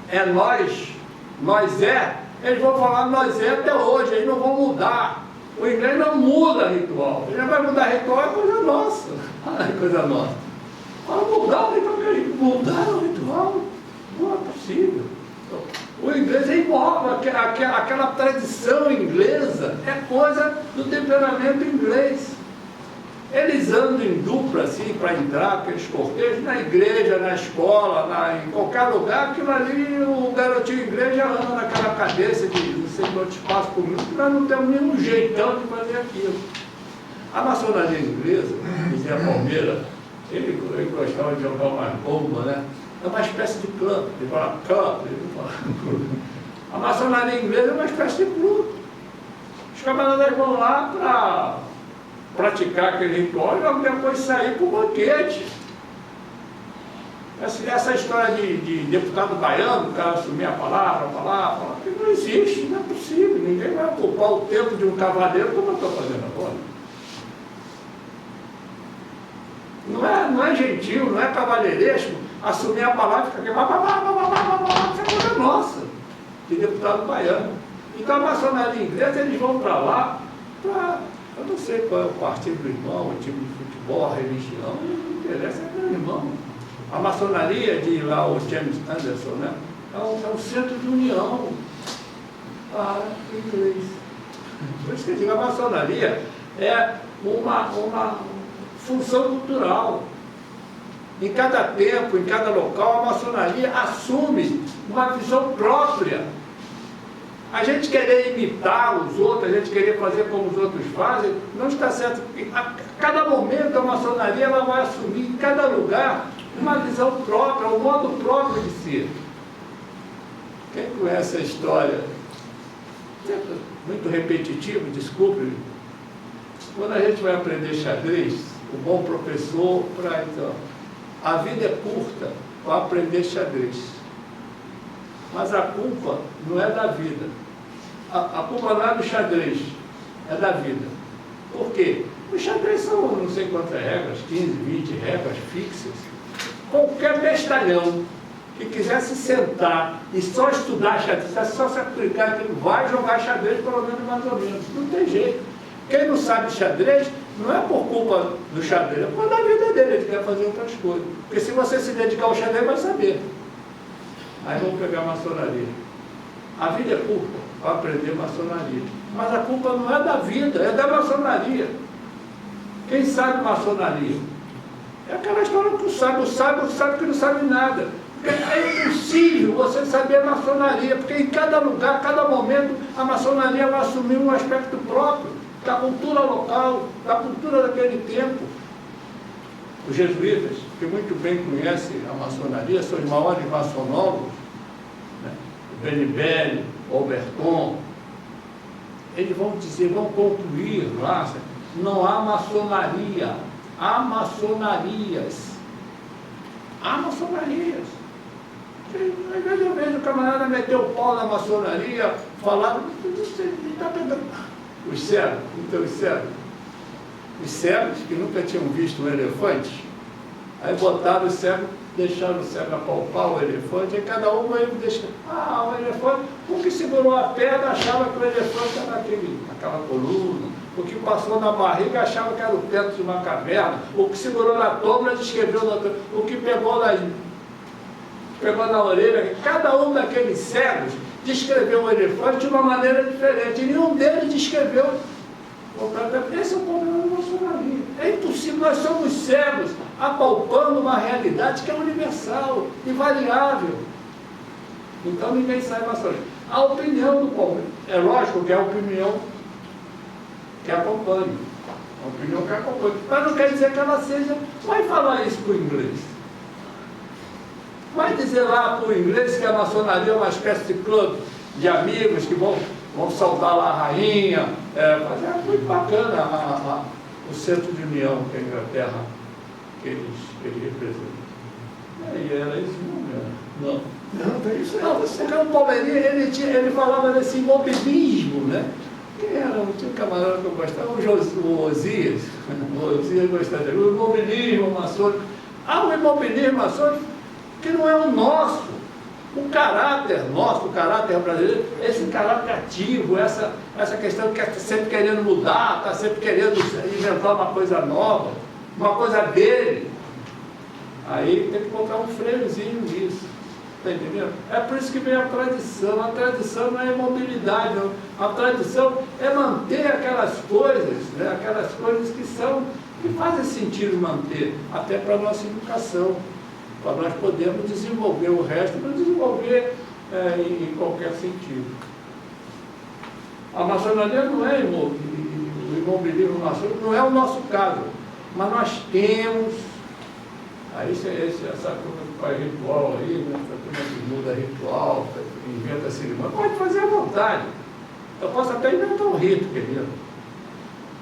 é nós é, eles vão falar nós é até hoje, eles não vão mudar. O inglês não muda ritual. Ele não vai mudar ritual, é coisa nossa. É coisa nossa. Para mudar o ritual, mudar o ritual não é possível. O inglês é imóvel, aquela tradição inglesa é coisa do temperamento inglês. Eles andam em dupla assim para entrar, aqueles cortejos, na igreja, na escola, em qualquer lugar, aquilo ali, o garotinho inglês já anda naquela cadência de segundo espaço por minuto, nós não temos nenhum jeitão de fazer aquilo. A maçonaria inglesa, dizia Palmeira, ele gostava de jogar uma bomba, né? É uma espécie de clube, ele fala clube, ele fala clube. A maçonaria inglesa é uma espécie de clube. Os camaradas vão lá para praticar aquele ritual e logo depois sair para o banquete. Essa história de deputado baiano, o cara assumir a palavra, falar, que não existe, não é possível. Ninguém vai ocupar o tempo de um cavaleiro como eu estou fazendo agora. Não é gentil, não é cavalheiresco assumir a palavra e ficar aqui, isso é coisa nossa, de deputado baiano. Então a maçonaria inglesa, eles vão para lá, eu não sei qual é o partido do irmão, o time de futebol, a religião, não interessa, é meu irmão. A maçonaria, diz lá o James Anderson, né? É um centro de união inglês. Por isso que eu digo, a maçonaria é uma função cultural. Em cada tempo, em cada local, a maçonaria assume uma visão própria. A gente querer imitar os outros, a gente querer fazer como os outros fazem, não está certo. A cada momento a maçonaria ela vai assumir em cada lugar uma visão própria, um modo próprio de ser. Quem conhece a história, muito repetitivo, desculpe, quando a gente vai aprender xadrez, o bom professor, então, a vida é curta para aprender xadrez. Mas a culpa não é da vida. A culpa não é do xadrez, é da vida. Por quê? O xadrez são não sei quantas regras, 15, 20 regras fixas. Qualquer bestalhão que quisesse sentar e só estudar xadrez, só se aplicar aquilo, vai jogar xadrez pelo menos mais ou menos. Não tem jeito. Quem não sabe xadrez, não é por culpa do xadrez, é por causa da vida dele, ele quer fazer outras coisas. Porque se você se dedicar ao xadrez, vai saber. Aí vamos pegar a maçonaria. A vida é curta para aprender maçonaria. Mas a culpa não é da vida, é da maçonaria. Quem sabe maçonaria? É aquela história que o sábio sabe que não sabe nada. É impossível você saber maçonaria, porque em cada lugar, cada momento, a maçonaria vai assumir um aspecto próprio da cultura local, da cultura daquele tempo. Os jesuítas, que muito bem conhecem a maçonaria, são os maiores maçonólogos, né? O Benibelli, o Alberton, eles vão dizer, vão concluir lá, não há maçonaria, há maçonarias. Há maçonarias. Às vezes eu vejo o camarada meter o pau na maçonaria, falar, está pegando. Os cegos, então os cegos que nunca tinham visto um elefante, aí botaram o cego, deixaram o cego apalpar o elefante, e cada um aí deixa, o elefante, o que segurou a pedra achava que o elefante era naquela coluna, o que passou na barriga achava que era o teto de uma caverna, o que segurou na tômbola descreveu o que pegou na orelha, cada um daqueles cegos descreveu o elefante de uma maneira diferente, e nenhum deles descreveu. Esse é o problema da maçonaria. É impossível, nós somos cegos, apalpando uma realidade que é universal, invariável. Então ninguém sai maçonaria. A opinião do povo, é lógico que é a opinião que acompanha. A opinião que acompanha. Mas não quer dizer que ela seja. Vai falar isso para o inglês. Vai dizer lá para o inglês que a maçonaria é uma espécie de clube de amigos que vão saudar lá a rainha. Mas é muito bacana o centro de união que a Inglaterra que eles representam. E era isso mesmo. Não, isso não. Porque o Palmeirinha, ele falava desse imobilismo, né? Tinha um camarada que eu gostava, o Osias. O Osias gostava dele. O imobilismo maçônico. Há um imobilismo maçônico que não é o nosso. O caráter nosso, o caráter brasileiro, esse caráter ativo, essa questão que está sempre querendo mudar, está sempre querendo inventar uma coisa nova, uma coisa dele. Aí tem que colocar um freiozinho nisso. Está entendendo? É por isso que vem a tradição. A tradição não é imobilidade, não. A tradição é manter aquelas coisas, né? Aquelas coisas que fazem sentido manter, até para a nossa educação. Para nós podermos desenvolver o resto, não desenvolver em qualquer sentido. A maçonaria não é o imobilismo maçônico, não é o nosso caso, mas nós temos, essa turma que faz ritual aí, né, essa turma que muda ritual, inventa cerimônia, pode fazer à vontade. Eu posso até inventar um rito, querido.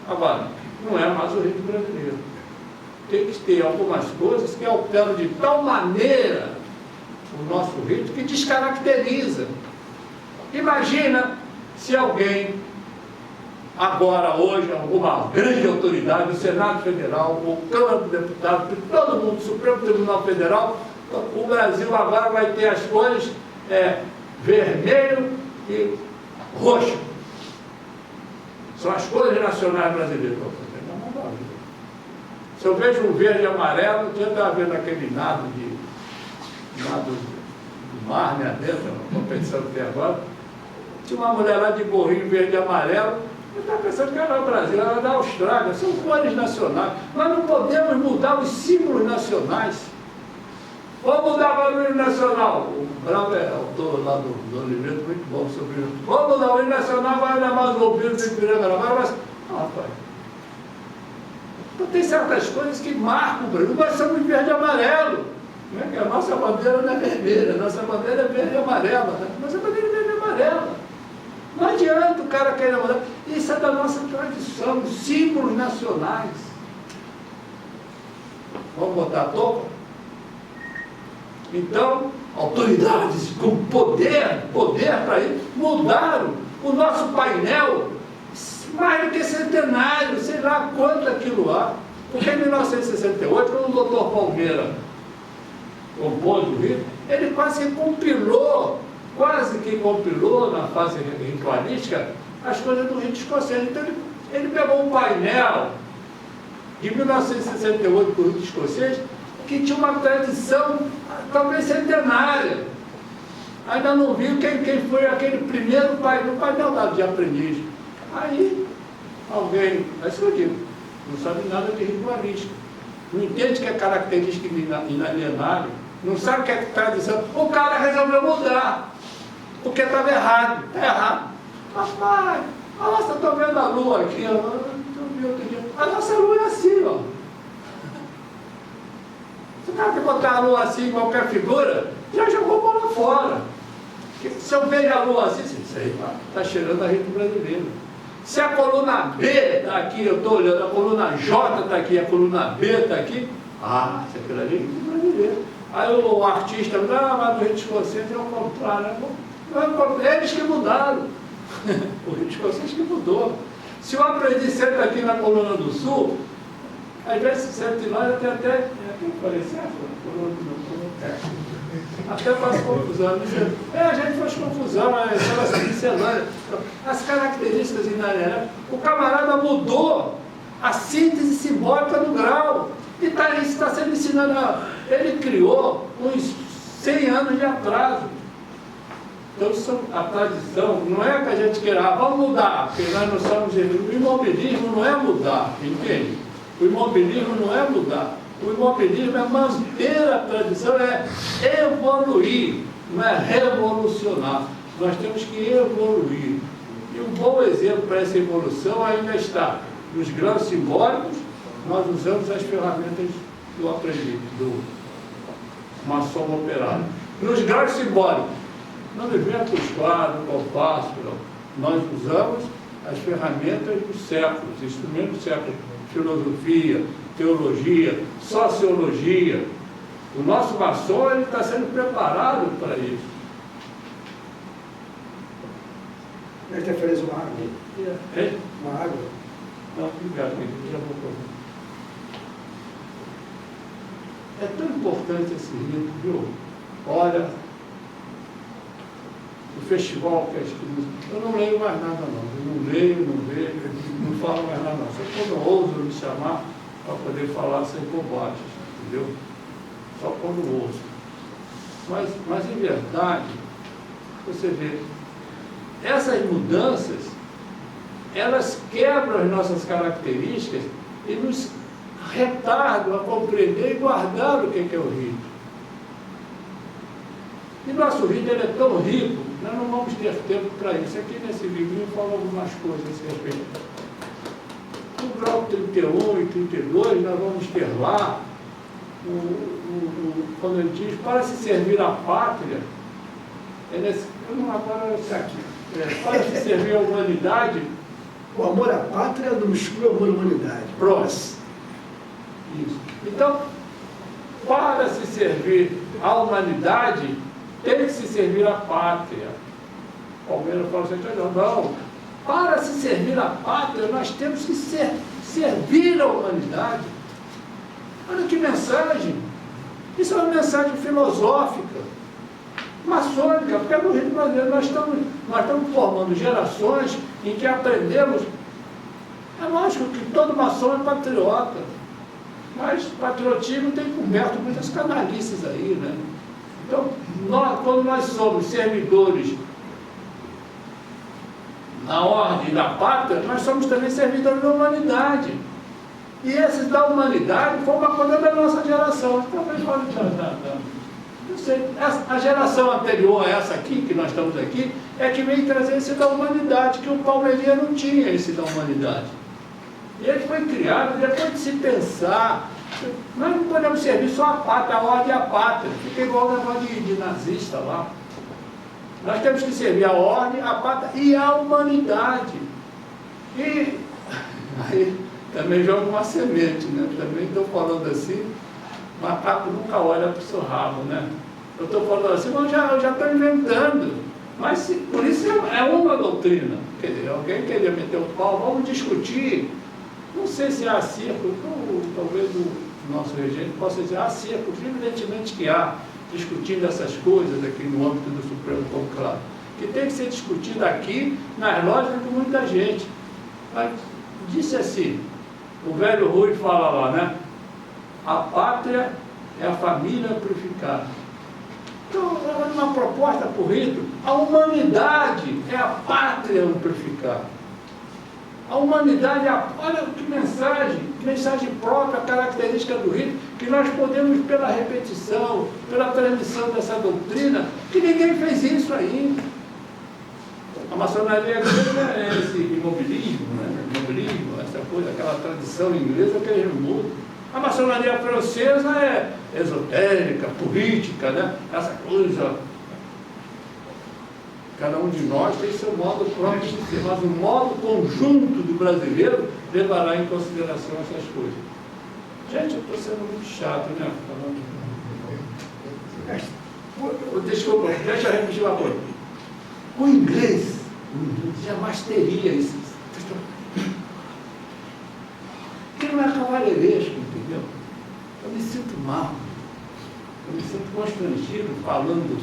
Agora, não é mais o rito brasileiro. Tem que ter algumas coisas que alteram de tal maneira o nosso rito que descaracteriza. Imagina se alguém, agora, hoje, alguma grande autoridade do Senado Federal, ou Câmara dos Deputados, todo mundo, Supremo Tribunal Federal, o Brasil agora vai ter as cores vermelho e roxo. São as cores nacionais brasileiras. Se eu vejo um verde e amarelo, eu estava vendo aquele nado do mar, né, dentro, não estou pensando até agora. Tinha uma mulher lá de gorrinho verde e amarelo, eu estava pensando que era o Brasil, era da Austrália, são cores nacionais. Nós não podemos mudar os símbolos nacionais. Vamos mudar o barulho nacional. O Bravo é autor lá do livro, muito bom sobre isso. Vamos mudar o hino nacional, vai olhar mais o ouvido do Ipiranga, mas rapaz. Então tem certas coisas que marcam o Brasil. Nós somos verde e amarelo. Né? A nossa bandeira não é vermelha, a nossa bandeira é verde e amarela. Né? Nossa bandeira é verde e amarela. Não adianta o cara querer mudar. Isso é da nossa tradição, os símbolos nacionais. Vamos botar a topa? Então, autoridades com poder para ir, mudaram o nosso painel mais do que centenário, sei lá quanto aquilo há. Porque em 1968, quando o doutor Palmeira compôs o Rio, ele quase que compilou na fase ritualística as coisas do rito escocês. Então ele pegou um painel de 1968 do rito escocês que tinha uma tradição talvez centenária. Ainda não viu quem foi aquele primeiro painel dado de aprendiz. Aí, alguém, é isso que eu digo, não sabe nada de ritualística, não entende que é característica inalienável, não sabe que é tradição. O cara resolveu mudar, porque estava errado. Está errado. Rapaz, nossa, estou vendo a lua aqui, a nossa lua é assim, ó. Se o cara quer botar a lua assim em qualquer figura, já jogou a bola fora. Se eu vejo a lua assim, isso aí está cheirando a rito brasileiro. Se a coluna B está aqui, eu estou olhando, a coluna J está aqui, a coluna B está aqui, isso aquilo ali é rito brasileiro. Aí o artista, mas no Rito Escocês é o contrário. Não, eles que mudaram. O Rito Escocês que mudou. Se o aprendiz senta aqui na Coluna do Sul, às vezes senta em nós até falei certo? Até faz confusão. A gente faz confusão, as características inerentes. O camarada mudou a síntese simbólica do grau. E isso está sendo ensinado. Ele criou uns 100 anos de atraso. Então, a tradição não é que a gente queira, vamos mudar, porque nós não somos. O imobilismo não é mudar, entende? O imobilismo não é mudar. O imobilismo é manter a tradição, é evoluir, não é revolucionar. Nós temos que evoluir. E um bom exemplo para essa evolução ainda está nos graus simbólicos. Nós usamos as ferramentas do aprendiz, do maçom operário. Nos graus simbólicos, não devemos buscar no compasso, nós usamos as ferramentas dos séculos, instrumentos do século, filosofia, teologia, sociologia. O nosso maçom está sendo preparado para isso. Nós interferimos uma água. É? Uma água. Não, obrigado, já vou fazer. É tão importante esse rito, viu? Olha, o festival que é escrito, eu não leio mais nada não, eu não leio, não falo mais nada não, só quando ouso me chamar para poder falar sem combates, entendeu? Só quando ouso. Mas em verdade, você vê, essas mudanças, elas quebram as nossas características e nos retardam a compreender e guardar o que é o rito. E nosso rito ele é tão rico, nós não vamos ter tempo para isso. Aqui nesse livrinho fala algumas coisas a esse respeito. No grau 31 e 32, nós vamos ter lá, quando ele diz, para se servir a pátria, para se servir a humanidade. O amor à pátria não exclui o amor à humanidade. Pronto. Isso. Então, para se servir a humanidade, tem que se servir a pátria. Palmeiras fala assim, não, para se servir a pátria, nós temos que servir a humanidade. Olha que mensagem! Isso é uma mensagem filosófica, maçônica, porque no Rio Brasileiro nós estamos formando gerações em que aprendemos. É lógico que todo maçom é patriota, mas patriotismo tem coberto muitas canalices aí, né? Então, quando nós somos servidores na ordem da pátria, nós somos também servidores da humanidade. E esses da humanidade foram uma coisa da nossa geração. Talvez não sei, a geração anterior a essa aqui, que nós estamos aqui, é que veio trazer esse da humanidade, que o Palmeirinha não tinha esse da humanidade. E ele foi criado depois de se pensar. Nós não podemos servir só a pátria, a ordem e a pátria. Fica igual o negócio de nazista lá. Nós temos que servir a ordem, a pátria e a humanidade. E aí também joga uma semente, né? Também estou falando assim, macaco nunca olha para o seu rabo, né? Eu estou falando assim, mas eu já estou inventando. Mas por isso é uma doutrina. Quer dizer, alguém queria meter o pau, vamos discutir. Não sei se há circo, talvez o nosso regente possa dizer, há circo, evidentemente que há, discutindo essas coisas aqui no âmbito do Supremo Conclave, que tem que ser discutido aqui, nas lógicas de muita gente. Mas disse assim, o velho Rui fala lá, né? A pátria é a família amplificada. Então, uma proposta para o rito, a humanidade é a pátria amplificada. A humanidade, olha que mensagem própria, característica do rito, que nós podemos, pela repetição, pela transmissão dessa doutrina, que ninguém fez isso ainda. A maçonaria grega é esse imobilismo, né? Imobilismo, essa coisa, aquela tradição inglesa que eles mudam. A maçonaria francesa é esotérica, política, né? Essa coisa. Cada um de nós tem seu modo próprio de ser, mas o modo conjunto do brasileiro levará em consideração essas coisas. Gente, eu estou sendo muito chato, né? Desculpa, deixa eu repetir uma coisa. O inglês jamais teria isso. Porque não é cavalheiresco, entendeu? Eu me sinto mal. Eu me sinto constrangido falando do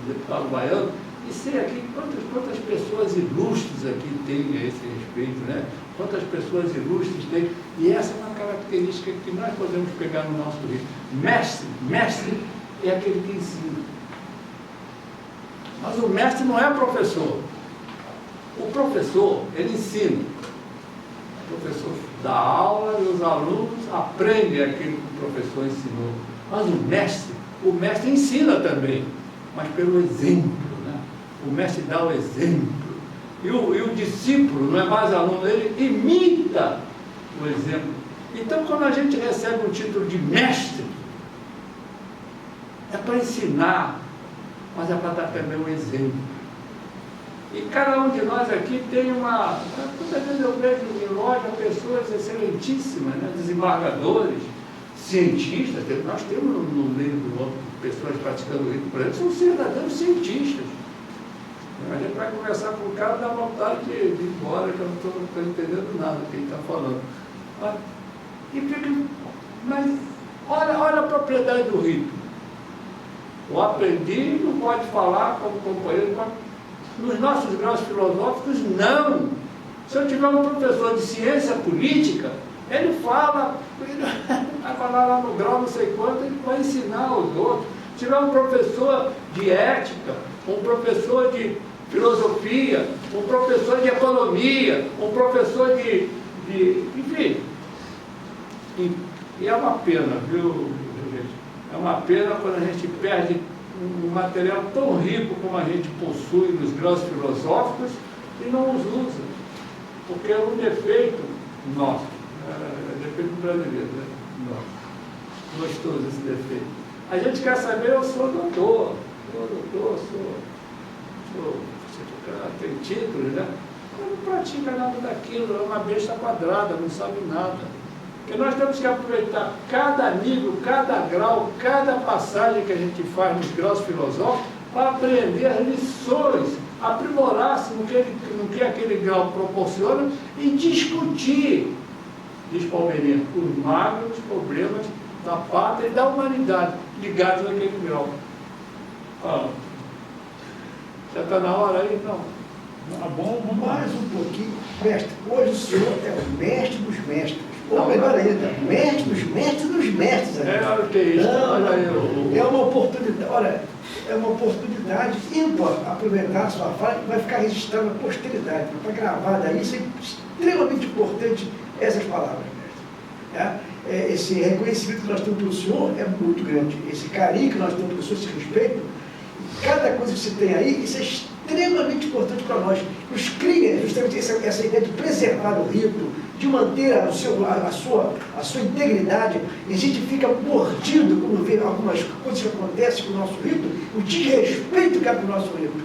deputado baiano, e sei aqui quantas pessoas ilustres aqui têm a esse respeito, né? Quantas pessoas ilustres têm, e essa é uma característica que nós podemos pegar no nosso ritmo. Mestre é aquele que ensina. Mas o mestre não é professor. O professor, ele ensina. O professor dá aula e os alunos aprendem aquilo que o professor ensinou. Mas o mestre ensina também, mas pelo exemplo, né? O mestre dá o exemplo. E o discípulo, não é mais aluno, ele imita o exemplo. Então, quando a gente recebe o título de mestre, é para ensinar, mas é para dar também um exemplo. E cada um de nós aqui tem uma... Muitas vezes eu vejo em loja pessoas excelentíssimas, né? Desembargadores, cientistas. Nós temos no meio do outro pessoas praticando isso, por exemplo, são verdadeiros cientistas. A gente vai conversar com o cara, dá vontade de ir embora, que eu não estou entendendo nada do que ele está falando. Mas olha a propriedade do rito. O aprendiz não pode falar como companheiro, nos nossos graus filosóficos, não. Se eu tiver um professor de ciência política, ele fala, vai falar lá no grau não sei quanto, ele vai ensinar aos outros. Se tiver um professor de ética, um professor de filosofia, um professor de economia, um professor de enfim. E é uma pena, viu, gente? É uma pena quando a gente perde um material tão rico como a gente possui nos graus filosóficos e não os usa. Porque é um defeito nosso, é defeito brasileiro, né? Nosso. Gostoso esse defeito. A gente quer saber, eu sou doutor, tem título, né? Mas não pratica nada daquilo, é uma besta quadrada, não sabe nada. Porque nós temos que aproveitar cada nível, cada grau, cada passagem que a gente faz nos graus filosóficos para aprender as lições, aprimorar-se no que aquele grau proporciona e discutir, diz Palmeirinho, os magros problemas da pátria e da humanidade ligados àquele grau. Já está na hora aí? Não. Tá bom, mais um pouquinho. Mestre, hoje o senhor é o mestre dos mestres. Ou melhor ainda, mestre dos mestres dos mestres. Olha o que é isso. É uma oportunidade, olha, é uma oportunidade ímpar aproveitar a sua fala e vai ficar registrada na posteridade, para gravar daí. Isso é extremamente importante, essas palavras, mestre. Esse reconhecimento que nós temos pelo senhor é muito grande. Esse carinho que nós temos pelo senhor, esse respeito, cada coisa que você tem aí, isso é extremamente importante para nós. Nos cria justamente essa ideia de preservar o rito, de manter a sua integridade, e a gente fica mordido quando vê algumas coisas que acontecem com o nosso rito, o desrespeito que há para o nosso rito.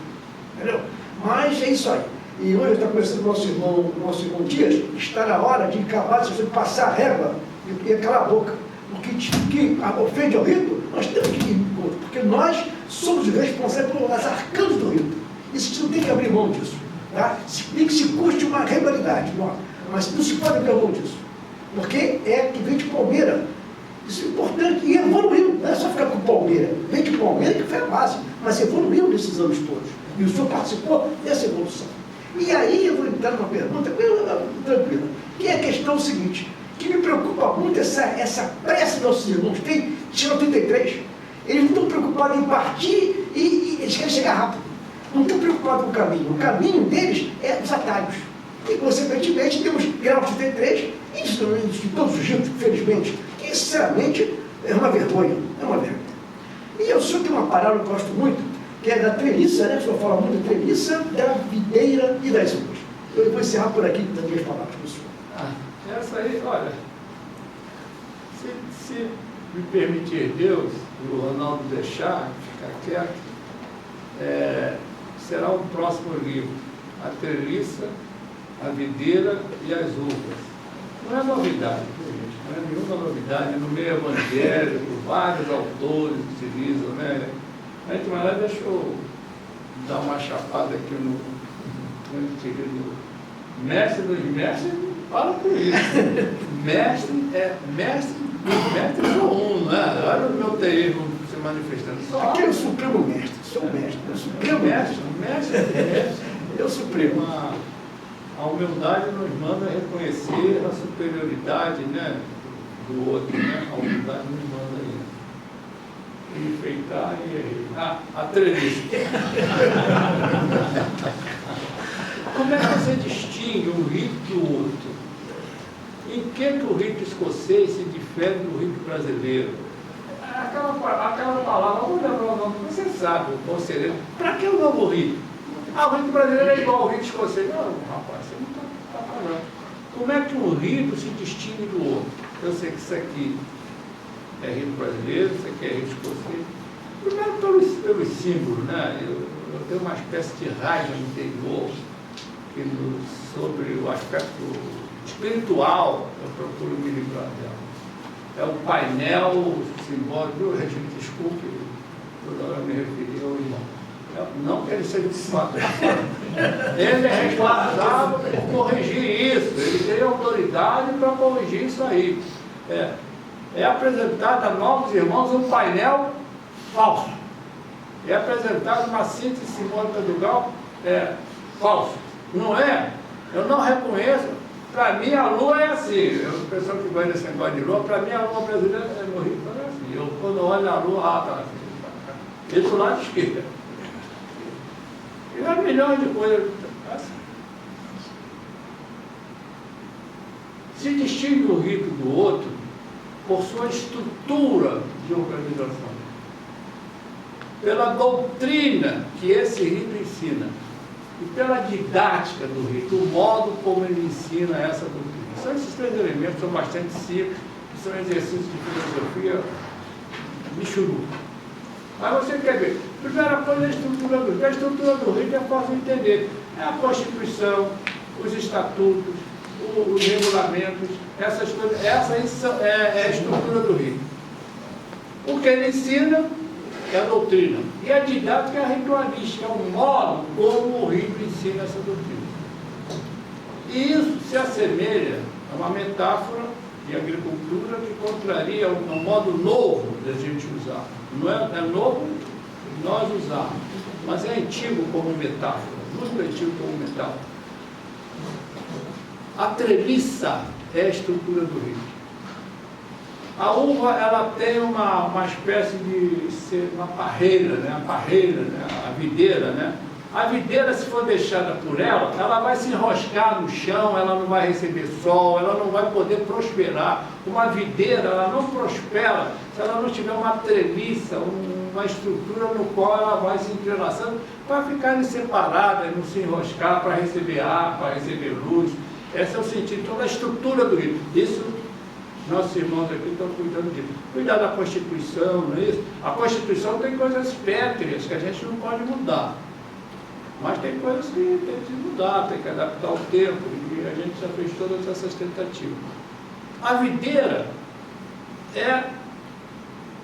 Entendeu? Mas é isso aí. E hoje está conversando com o nosso irmão Dias, está na hora de acabar de passar a régua e calar a boca. Porque que ofende ao rito, nós temos que ir, porque nós somos responsáveis pelos arcanos do rito. Isso não tem que abrir mão disso. Tá? Nem que se custe uma rivalidade, mas não se pode abrir mão disso. Porque é que vem de Palmeira. Isso é importante. E evoluiu. Não é só ficar com Palmeira. Vem de Palmeira que foi a base. Mas evoluiu nesses anos todos. E o senhor participou dessa evolução. E aí eu vou entrar numa pergunta tranquila. Que é a questão seguinte. Que me preocupa muito essa pressa que nossos irmãos têm de chegar ao 33. Eles não estão preocupados em partir e eles querem chegar rápido. Não estão preocupados com o caminho. O caminho deles é os atalhos. E, consequentemente, temos grau 33, isso de todos os jeitos, infelizmente, que, sinceramente, é uma vergonha. É uma vergonha. E o senhor tem uma palavra que eu gosto muito, que é da treliça, né? O senhor fala muito da treliça, da videira e das uvas. Eu vou encerrar por aqui das minhas palavras para o senhor. Essa aí, olha, se me permitir Deus, e o Ronaldo deixar, ficar quieto, será um próximo livro, a treliça, a videira e as uvas. Não é novidade, gente, não é nenhuma novidade, no meio evangélico, vários autores utilizam, né? A gente vai lá, deixa eu dar uma chapada aqui no querido mestre dos mestres, fala com isso. Mestre, sou um, né? Olha o meu teísmo se manifestando. Aqui é o Supremo Mestre, sou o mestre, o Supremo Mestre. É o Supremo. A humildade nos manda reconhecer a superioridade, né, do outro, né? A humildade nos manda isso. Enfeitar e a trelice. Como é que você distingue um rito do outro? Em que o rito escocês se difere do rito brasileiro? Aquela palavra, vamos lembrar o nome, você sabe, o conselheiro. Para que o novo rito? O rito brasileiro é igual ao rito escocês. Não, rapaz, você não está falando. Como é que um rito se distingue do outro? Eu sei que isso aqui é rito brasileiro, isso aqui é rito escocês. Primeiro pelos símbolos, né? Eu tenho uma espécie de raiva interior sobre o aspecto espiritual, eu procuro me livrar dela. É o painel simbólico, desculpe, toda hora me referi ao irmão. Não que ele seja ocupado. Ele é responsável por corrigir isso, ele tem autoridade para corrigir isso aí. É apresentado a novos irmãos um painel falso. É apresentado uma síntese simbólica do Gal falso. Não é? Eu não reconheço. Para mim a lua é assim. O pessoal que vai nesse negócio de lua, para mim a lua brasileira é no Rio, é assim. Eu quando olho a lua, tá assim. Isso lá de esquerda. E há milhões de coisas. Assim. Se distingue o rito do outro por sua estrutura de organização, pela doutrina que esse rito ensina e pela didática do rito, o modo como ele ensina essa doutrina. São esses três elementos, são bastante simples, são exercícios de filosofia michuruca. Mas você quer ver, primeira coisa é a estrutura do rito. A estrutura do rito é fácil de entender. É a Constituição, os estatutos, os regulamentos, essas coisas. Essa é a estrutura do rito. O que ele ensina é a doutrina. E a didática é a ritualística, é o modo como o rito ensina essa doutrina. E isso se assemelha a uma metáfora de agricultura que contraria um modo novo de a gente usar. Não é novo nós usarmos, mas é antigo como metáfora, muito antigo como metáfora. A treliça é a estrutura do rito. A uva, ela tem uma espécie de ser uma parreira, né? A videira, né? A videira, se for deixada por ela vai se enroscar no chão, ela não vai receber sol, ela não vai poder prosperar. Uma videira, ela não prospera se ela não tiver uma treliça, uma estrutura no qual ela vai se entrelaçando para ficar separada, não se enroscar, para receber ar, para receber luz. Esse é o sentido, toda a estrutura do rito. Isso, nossos irmãos aqui estão cuidando disso. Cuidar da Constituição, não é isso? A Constituição tem coisas pétreas que a gente não pode mudar. Mas tem coisas que tem que mudar, tem que adaptar ao tempo, e a gente já fez todas essas tentativas. A videira é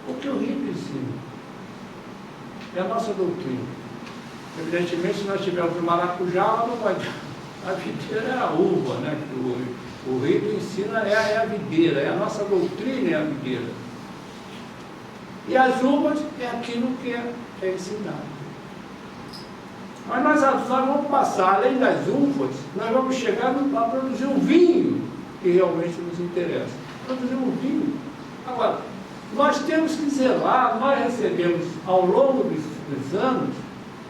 o que o rito ensina. É a nossa doutrina. Evidentemente, se nós tivermos o maracujá, ela não vai. A videira é a uva, né? Que o rito ensina é a videira, é a nossa doutrina, é a videira. E as uvas é aquilo que é ensinado. Mas nós vamos passar, além das uvas, nós vamos chegar a produzir um vinho que realmente nos interessa. Produzir um vinho. Agora, nós temos que zelar, nós recebemos, ao longo dos anos,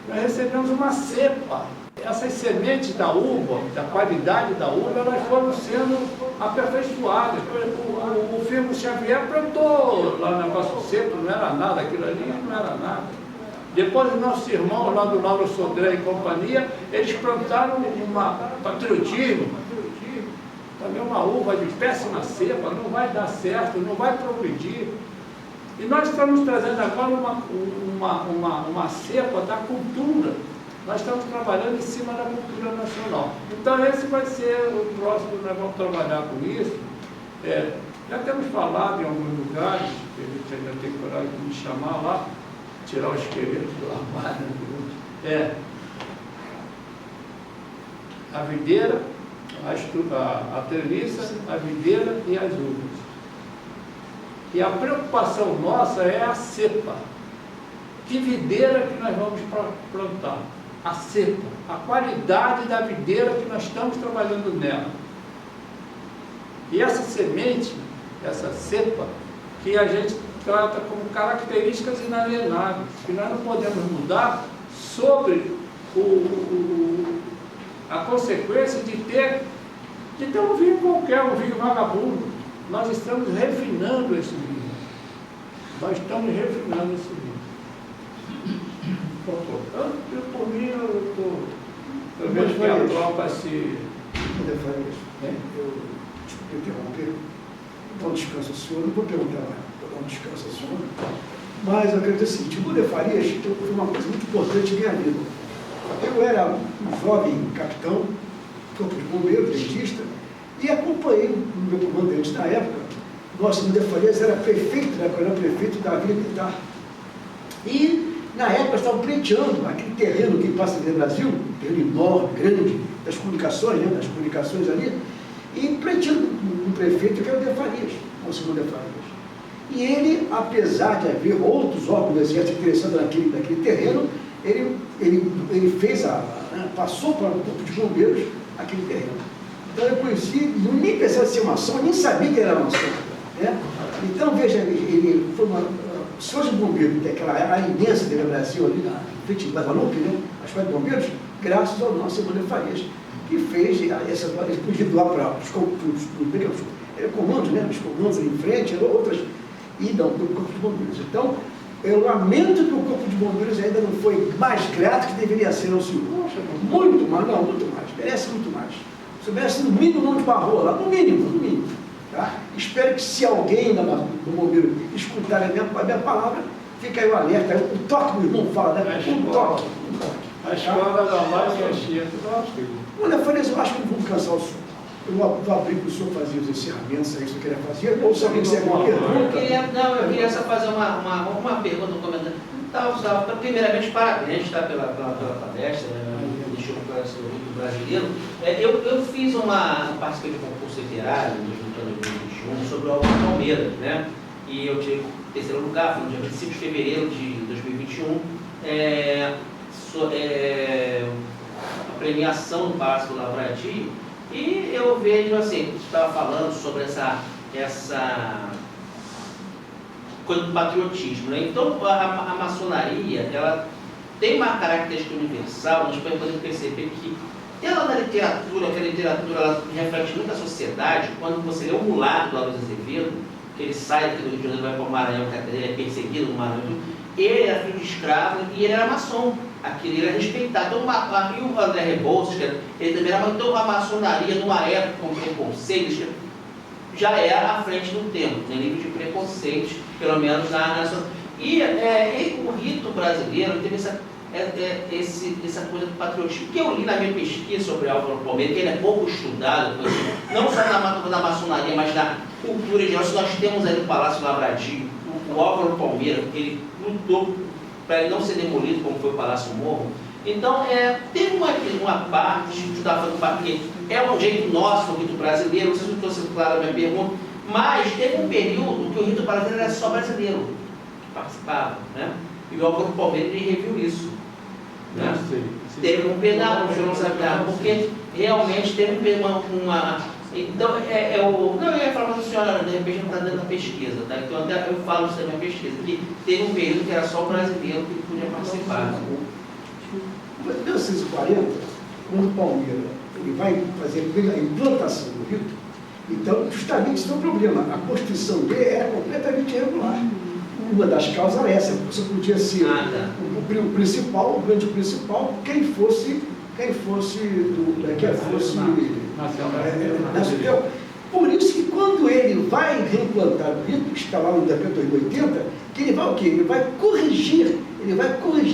nós recebemos uma cepa. Essas sementes da uva, da qualidade da uva, elas foram sendo aperfeiçoadas. Por exemplo, o Firmo Xavier plantou lá no negócio seco, não era nada, aquilo ali não era nada. Depois, os nossos irmãos lá do Lauro Sodré e companhia, eles plantaram uma patriotismo, também uma uva de péssima cepa, não vai dar certo, não vai progredir. E nós estamos trazendo agora uma cepa da cultura. Nós estamos trabalhando em cima da cultura nacional. Então, esse vai ser o próximo, nós vamos trabalhar com isso. Já temos falado em alguns lugares, que a gente ainda tem coragem de me chamar lá, tirar o esqueleto do armário. A videira, a treliça, a videira e as uvas. E a preocupação nossa é a cepa. Que videira que nós vamos plantar? A cepa, a qualidade da videira que nós estamos trabalhando nela. E essa semente, essa cepa, que a gente trata como características inalienáveis, que nós não podemos mudar sobre a consequência de ter um vinho qualquer, um vinho vagabundo. Nós estamos refinando esse vinho. Nós estamos refinando esse vinho. Por mim, eu vejo que a tropa se... Eu desculpe interromper, vou dar um descanso ao senhor, não vou perguntar mais, vou dar um descanso ao senhor, mas eu quero dizer o seguinte, o Buda Farias foi uma coisa muito importante em minha vida. Eu era um jovem capitão, corpo de bombeiro, dentista, e acompanhei o meu comandante na época. Nosso Buda Farias era prefeito, né, era prefeito da Vila Militar. E, na época, estavam pleiteando aquele terreno que passa no Brasil, um terreno enorme, grande, das comunicações, né, das comunicações ali, e pleiteando um prefeito que era o De Farias, o segundo De Farias. E ele, apesar de haver outros órgãos do Exército interessados naquele terreno, ele fez passou para o corpo de bombeiros aquele terreno. Então eu conheci, nem pensava em ser maçom, nem sabia que era maçom. Né? Então, veja, ele foi o senhor de bombeiro, que é aquela área imensa do Brasil, ali na frente de Guadalupe, né? A escola de bombeiros, graças ao nosso Buda Farias, que fez essa ele podia doar para os comandos, né? Os comandos ali em frente, outras, e não, para o corpo de bombeiros. Então, eu lamento que o corpo de bombeiros ainda não foi mais grato que deveria ser ao senhor. Muito mais, não, muito mais, merece muito mais. Você merece no mínimo não de barro lá, no mínimo. Tá? Espero que se alguém do bombeiro escutar a minha palavra, fica aí o alerta, o toque do irmão fala, né? Um toque. A escola da mais que é cheia, Olha, Farias, eu acho que não vamos cansar o senhor. Eu vou abrir para o senhor fazer os encerramentos, é isso que eu queria fazer, ou se alguém quiser alguma pergunta. Eu queria só fazer uma pergunta, um comentário. Primeiramente, parabéns pela palestra, deixou o coração do brasileiro. Eu fiz participei de um concurso literário no ano de 2021 sobre o Álvaro Palmeira, né? E eu tive terceiro lugar, foi no dia 25 de fevereiro de 2021. A premiação do Palácio do Lavradio. E eu vejo assim, você estava falando sobre essa coisa do patriotismo, né? Então a maçonaria, ela tem uma característica universal, nós podemos perceber que ela na literatura, que a literatura ela reflete muito a sociedade. Quando você lê o Mulato do Aloysio Azevedo, que ele sai daqui do Rio de Janeiro, vai para o Maranhão, ele é perseguido no Maranhão, ele era filho de escravo e ele era maçom. Aquilo ele era respeitado. Então, e o André Rebouças, ele também era. Então, a maçonaria, numa época com preconceitos, já era à frente do tempo, né? Nível de preconceitos, pelo menos na sua. E o rito brasileiro teve essa coisa do patriotismo, que eu li na minha pesquisa sobre Álvaro Palmeira, que ele é pouco estudado, não só na maçonaria, mas na cultura geral. Nós temos aí no Palácio Lavradio o Álvaro Palmeira, que ele lutou para ele não ser demolido, como foi o Palácio Morro. Então, tem uma parte, que estava falando, porque é um jeito nosso, o rito brasileiro, não sei se estou sendo claro a minha pergunta, mas teve um período que o rito brasileiro era só brasileiro que participava, né? E o Álvaro Palmeira, ele reviu isso. Né? Teve um pedaço, eu não sabia, porque realmente teve uma então, não, eu ia falar para a senhora, de repente não está dando a pesquisa, tá? Então até eu falo isso na minha pesquisa, que teve um período que era só o brasileiro que podia participar. Em 1940, quando o Palmeira ele vai fazer a implantação do rito, então justamente isso é um problema. A constituição dele era completamente irregular. Uma das causas era essa, você podia ser o principal, o grande principal, quem fosse nacional. Por isso que quando ele vai reimplantar o rito, que está lá no decreto de 80, que ele vai o quê? Ele vai corrigir,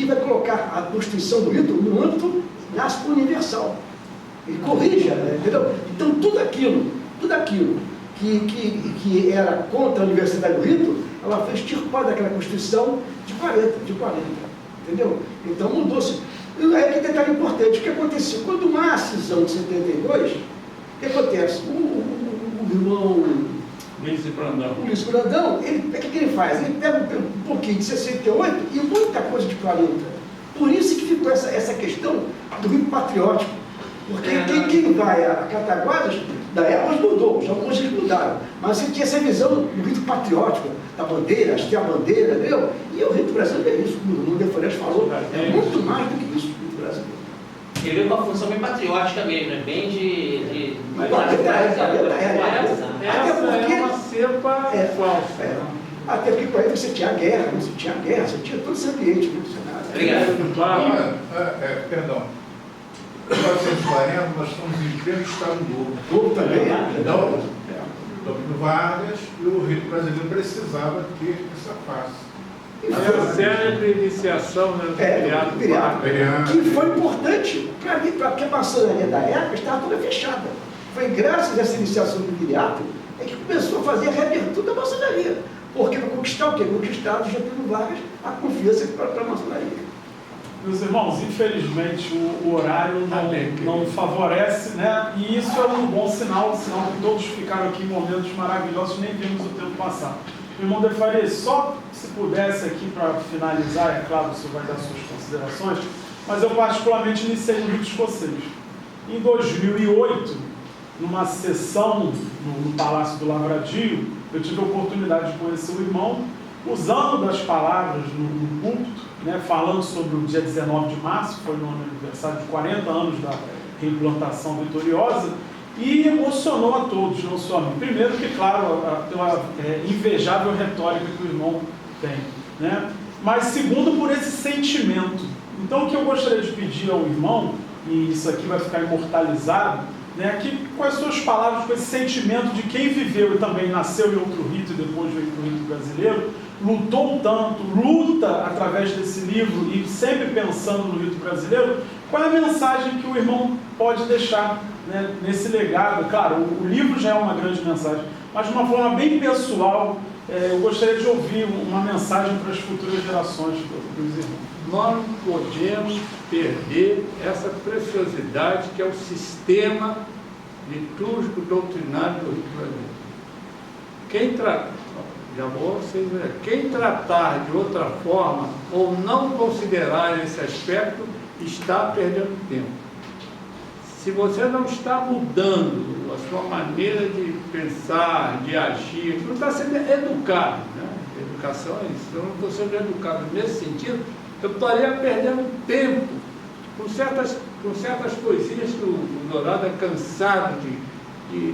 vai colocar a Constituição do rito no âmbito universal. Ele corrige, entendeu? Então tudo aquilo que era contra a universidade do rito, ela foi extirpada daquela Constituição de 40, entendeu? Então mudou-se. E aí que detalhe importante, o que aconteceu? Quando há a cisão de 72, o que acontece? O irmão Luiz Brandão, o que ele faz? Ele pega um pouquinho de 68 e muita coisa de 40. Por isso que ficou essa questão do rito patriótico. Porque quem vai a Cataguases, da época mudou, já alguns eles mudaram. Mas você tinha essa visão do rito patriótico, da bandeira, hastear a bandeira, entendeu? E o rito brasileiro é isso, como o Defores falou, é muito mais do que isso, o rito brasileiro. Ele veio com uma função bem patriótica mesmo, né? Bem de Essa é uma cepa falsa. Até porque para ele você tinha guerra, você tinha todo esse ambiente no cenário. Obrigado. Perdão. Em 1940 nós estamos em pleno Estado Novo. Novo também, Então, Domínio Vargas e o rito brasileiro precisava ter essa face. A célebre iniciação, né, do Viriato, que foi importante porque a maçonaria da época estava toda fechada. Foi graças a essa iniciação do Viriato é que começou a fazer a reabertura da maçonaria. Porque para conquistar o quê? Conquistar do Getúlio Vargas a confiança para a maçonaria. Meus irmãos, infelizmente o horário não favorece, né? E isso é um bom sinal, sinal que todos ficaram aqui em momentos maravilhosos, nem vimos o tempo passar. Irmão Defarias, só se pudesse aqui para finalizar, é claro, o senhor vai dar suas considerações, mas eu particularmente iniciei no rito escocês. Em 2008, numa sessão no Palácio do Lavradio, eu tive a oportunidade de conhecer o irmão, usando das palavras no púlpito, né, falando sobre o dia 19 de março, foi no aniversário de 40 anos da reimplantação vitoriosa, e emocionou a todos, não só a mim. Primeiro que, claro, pela invejável retórica que o irmão tem, né? Mas segundo, por esse sentimento. Então, o que eu gostaria de pedir ao irmão, e isso aqui vai ficar imortalizado, né, que com as suas palavras, com esse sentimento de quem viveu e também nasceu em outro rito e depois veio para o rito brasileiro, lutou tanto, luta através desse livro e sempre pensando no rito brasileiro, qual é a mensagem que o irmão pode deixar, né, nesse legado? Claro, o livro já é uma grande mensagem, mas de uma forma bem pessoal, eu gostaria de ouvir uma mensagem para as futuras gerações dos irmãos. Nós não podemos perder essa preciosidade que é o sistema litúrgico doutrinário do rito brasileiro. Quem tratar de outra forma ou não considerar esse aspecto está perdendo tempo. Se você não está mudando a sua maneira de pensar, de agir, não está sendo educado, né? Educação é isso. Eu não estou sendo educado nesse sentido, eu estaria perdendo tempo com certas coisinhas que o Dourado é cansado de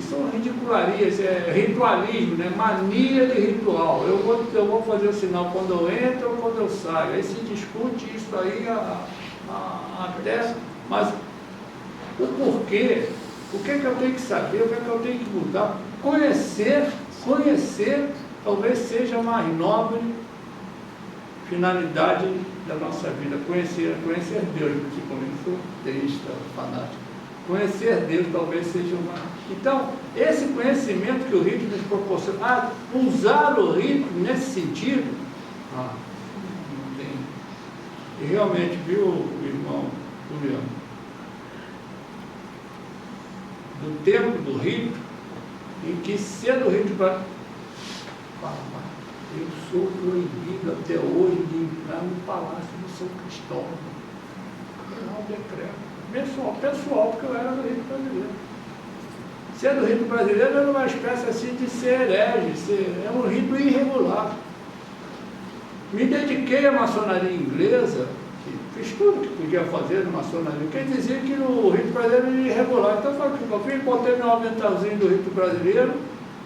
são ridicularias, ritualismo, né? Mania de ritual. Eu vou fazer o sinal quando eu entro ou quando eu saio. Aí se discute isso aí até, mas o porquê, o que é que eu tenho que saber, o que é que eu tenho que mudar, conhecer talvez seja a mais nobre finalidade da nossa vida, conhecer Deus, principalmente sou teísta, fanático. Conhecer Deus talvez seja uma... Então, esse conhecimento que o rito nos proporciona, usar o rito nesse sentido, não tem. E realmente, viu, irmão Juliano, do tempo do rito, em que sendo o rito para... Eu sou proibido até hoje de entrar no Palácio de São Cristóvão. Não é um decreto. Pessoal, porque eu era do rito brasileiro. Ser do rito brasileiro era uma espécie assim de ser herege, é um rito irregular. Me dediquei à maçonaria inglesa, fiz tudo que podia fazer na maçonaria, quem dizia que no rito brasileiro era irregular. Então eu fui, botei meu aventalzinho do rito brasileiro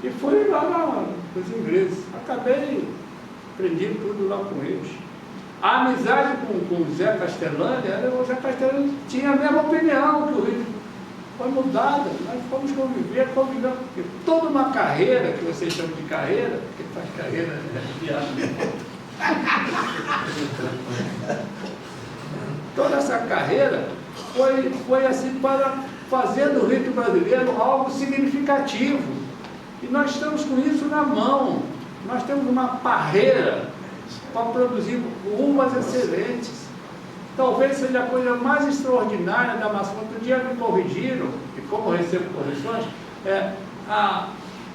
e fui lá nos ingleses. Acabei aprendendo tudo lá com eles. A amizade com o Zé Castellani, o Zé Castellani tinha a mesma opinião que o rito. Foi mudada, nós fomos convivendo, porque toda uma carreira, que vocês chamam de carreira, quem faz carreira é viado. Toda essa carreira foi assim para fazer do rito brasileiro algo significativo. E nós estamos com isso na mão. Nós temos uma parreira para produzir uvas excelentes. Talvez seja a coisa mais extraordinária da maçã. Outro dia me corrigiram, e como eu recebo correções,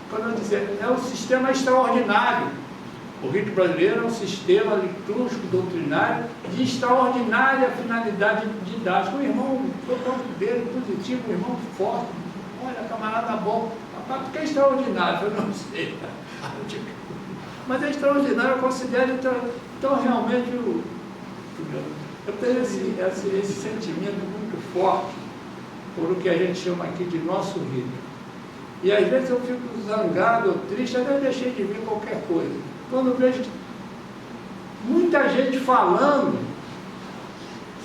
quando eu dizer, é um sistema extraordinário. O rito brasileiro é um sistema litúrgico, doutrinário, de extraordinária finalidade didática. O irmão, foi ponto dele, positivo, um irmão forte. Olha, camarada bom. Rapaz, porque é extraordinário? Eu não sei. Mas é extraordinário, eu considero, então realmente, eu tenho esse sentimento muito forte por o que a gente chama aqui de nosso rito. E às vezes eu fico zangado ou triste, até deixei de ver qualquer coisa. Quando eu vejo muita gente falando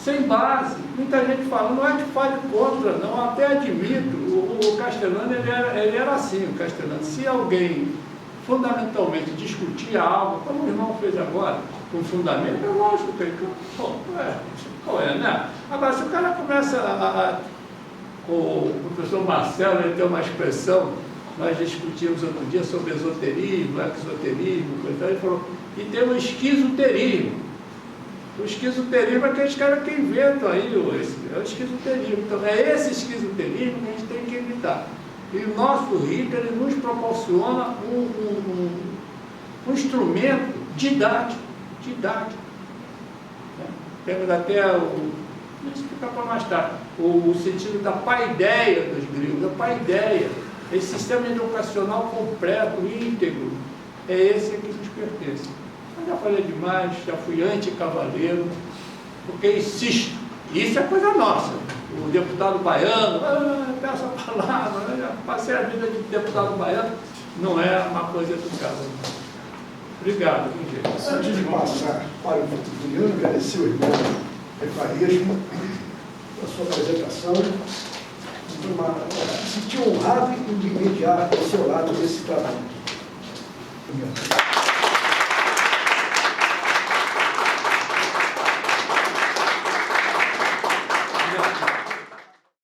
sem base, muita gente falando, não é que fale contra, não, até admito. O Castellano, ele era assim, o Castellano. Se alguém fundamentalmente discutia algo, como o irmão fez agora, com fundamento, é lógico que né? Agora, se o cara começa o professor Marcelo, ele tem uma expressão, nós discutimos outro dia sobre esoterismo, exoterismo, ele falou, e tem o esquizoterismo. O esquizoterismo é aqueles caras que inventam aí, é o esquizoterismo. Então, é esse esquizoterismo que a gente tem que evitar. E o nosso rito, ele nos proporciona um instrumento didático. Né? Temos até isso fica para mais tarde, o sentido da paideia dos gregos, a paideia, esse sistema educacional completo, íntegro, é esse que nos pertence. Eu já falei demais, já fui anti-cavaleiro, porque insisto, isso é coisa nossa. O deputado baiano, peço a palavra, eu já passei a vida de deputado baiano, não é uma coisa educada. Obrigado, gente. Antes de passar para o Juliano, agradecer o irmão Efarismo pela sua apresentação. Me senti honrado em me mediar ao seu lado nesse trabalho. Obrigado.